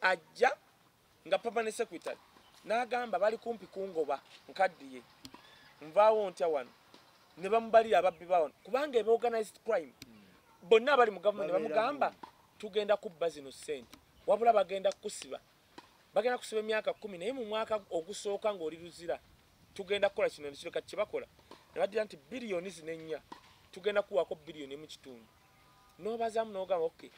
ajja nga permanent secretary n'agamba bali kumpi kungoba nkaddiye nvaawo ntya wano ne bamubalira ababbi bawano kubanga eba organized crime bonna abali mu government bamugamba tugenda kubba zino ssente wabula bagenda kusiba emyaka 10 naye mu mwaka ogusooka ng'oli luzira tugenda kukola kino nekiro kati kyebakola ne baddira nti biliyoni zinenya tugenda kuwako biliyoni mu kitundu n'obazaamu n'ogamba okay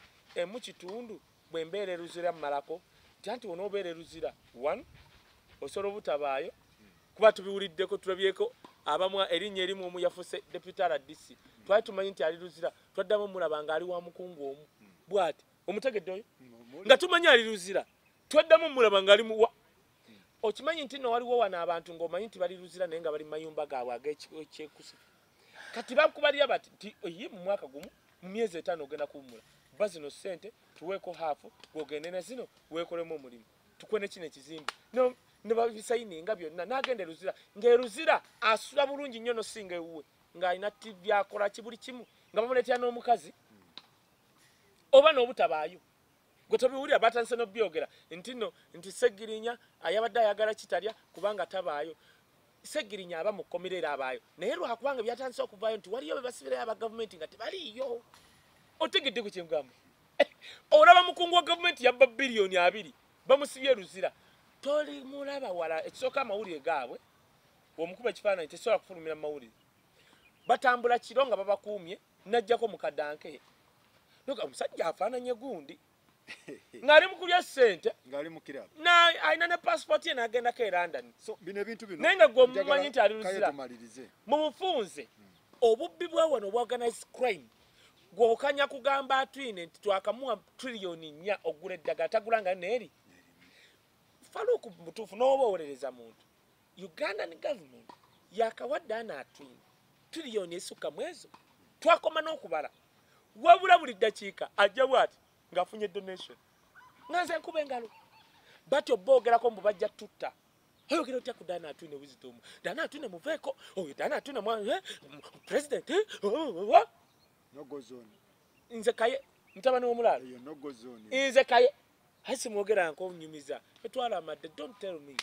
mu kitundu bwe mbeera luzira mmalako nti onoobeera luzira 1 osobola obutabaayo kuba tubiwuliddeko tulabyeko abamu erinnya erimu omu yafuuse deputy RDC twali tumanyi nti ali luzira twaddamu mulaba nga ali wa mukungu omu bw'ati omutegedde oyo nga tumanyi ali luzira twaddamu mulaba nga ali muwa okimanyi nti no waliwo wano abantu ng'omanyi nti bali luzira naye nga bali mayumba gaabwe ag'ekyekusi kati bakubalira bati nti ye mu mwaka gumu mu myezi 5 ogenda kuwumula bba zino ssente tuweeko haafu gw'ogende na zino weekolemu omulimu tukwene kino ekizimbe ne babisayininga byonna n'agenda eruzira ng'eruzira asula bulungi nnyo nosinga ewuwe ng'alina byakola buli kimu nga bamuleetera n'omukazi oba n'obutabaayo gwe tobiwulira batandise n'obyogera nti Segirinya ayabadde ayagala kitalya kubanga tabaayo Segirinya aba mu kkomerera abaayo naye lwakubanga byatandise okuvaayo nti waliyo be basibirayo aba gavumenti nga tebaliiyo otegedde ku kyemugamba olaba mukungu wa gavumenti yabba biliyoni 2 bamusibye luzira toli mulaba wala ekisooka amawulire gaabwe omukuba ekifaananyi tesobola kufulumira mu mawulire batambula kiro nga babakuumye najjako mu kadanke noga omusajja afaananye gundi ng'ali mu kulya ssente alina ne passport ye n'agendako e London naye nga gwe omumanyi nti ali luzira mu bufunze obubbi bwa wano obwa organized crime gw'okanya kugamba atwine nti twakamuwa triliyoni 4 ogula eddagala tagulanga neeri Faluku mutuufu n'obawolereza muntu Ugandan government yakawadde ana atwine triliyoni esukka mu ezo twakoma n'okubala wabula buli ddakiika ajja bw'ati ng'afunye donation nganze nkuba engalo batyo boogerako mbu bajja tutta oyogera otya ku Dana Atwine wisdom Dana Atwine muveeko oyo Dana Atwine president nze kaye mutabani w'omulaalo nze kaye hasi mwogera nk'onyumiza etwala amadde don't tell me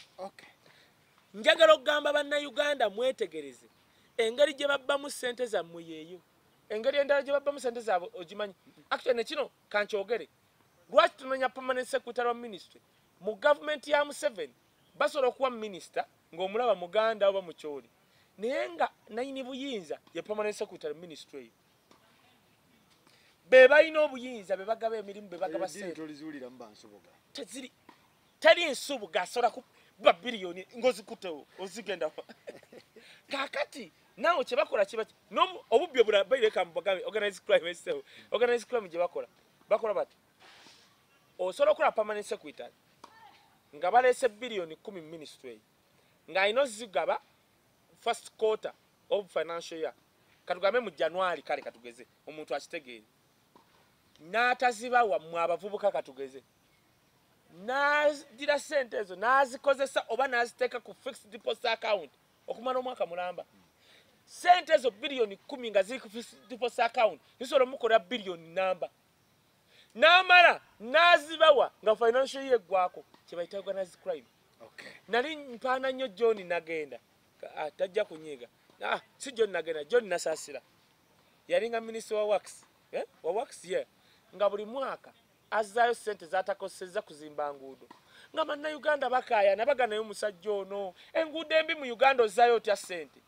njagala okugamba bannayuganda mwetegereze engeri gye babbamu ssente zammwe yeeyo engeri endala gye babbamu ssente zaabwe ogimanyi actually nekino kankyogere lwaki tunoonya permanent secretary wa ministry mu gavumenti ya Museveni basobola okuwa minisita ng'omulaba muganda oba mukyoli naye nga nayini buyinza ye permanent secretary ministry eyo be balina obuyinza be bagaba emirimu be bagaba ssente teziri teri ensubuga asobola kuba biliyoni ng'ozikutewo ozigenda kakati nawe kye bakola kiba obubbi obulabaireka mu bagambe organized crime esewo organized crime gye bakola bati osobola okukola permanent secretary nga baleese biliyoni 10 mu ministry ng'alina ozigaba first quarter of financial year katugambe mu January kale katugeze omuntu akitegeere n'atazibawa mu abavubuka katugeze n'adira ssente ezo n'azikozesa oba n'aziteeka ku fixed deposit account okumala omwaka mulamba ssente ezo biliyoni 10 nga ziri ku fixed deposit account zisobola mukola biliyoni namba n'amala n'azibawa nga financial year eggwako kye bayita organized crime nali mpaana nnyo John nagenda tajja kunyiiga si John nagenda John Nasaasira yalinga minisita wa wax nga buli mwaka azzaayo ssente z'atakosezza kuzimba nguudo nga bannayuganda bakaayana baganayo omusajja ono enguudo embi mu Uganda ozzaayo otya ssente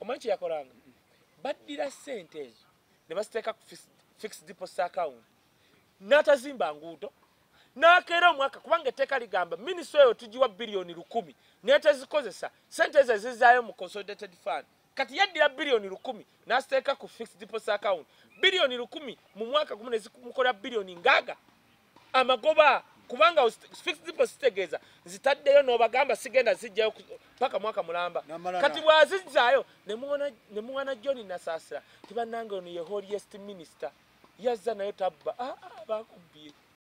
omanyi kye yakolanga baddira ssente ezo ne baziteeka ku fixed deposit account n'atazimba nguudo n'akeera omwaka kubanga etteeka ligamba minisitule eyo tugiwa biliyoni 10 naye tezikozesa ssente ezo zizzaayo mu consolidated fund kati yaddira biliyoni 10 n'aziteeka ku fixed deposit account biliyoni 10 mu mwaka gumu ne zimukola biliyoni ngaaga amagoba kubanga fixed deposit tegeeza zitaddeyo n'obagamba sigenda zijjayo paka mwaka mulamba kati bwazizzaayo ne muwana John Nasaasira tibannanga ono ye holiest minister yazza nayo tabba bakubbiye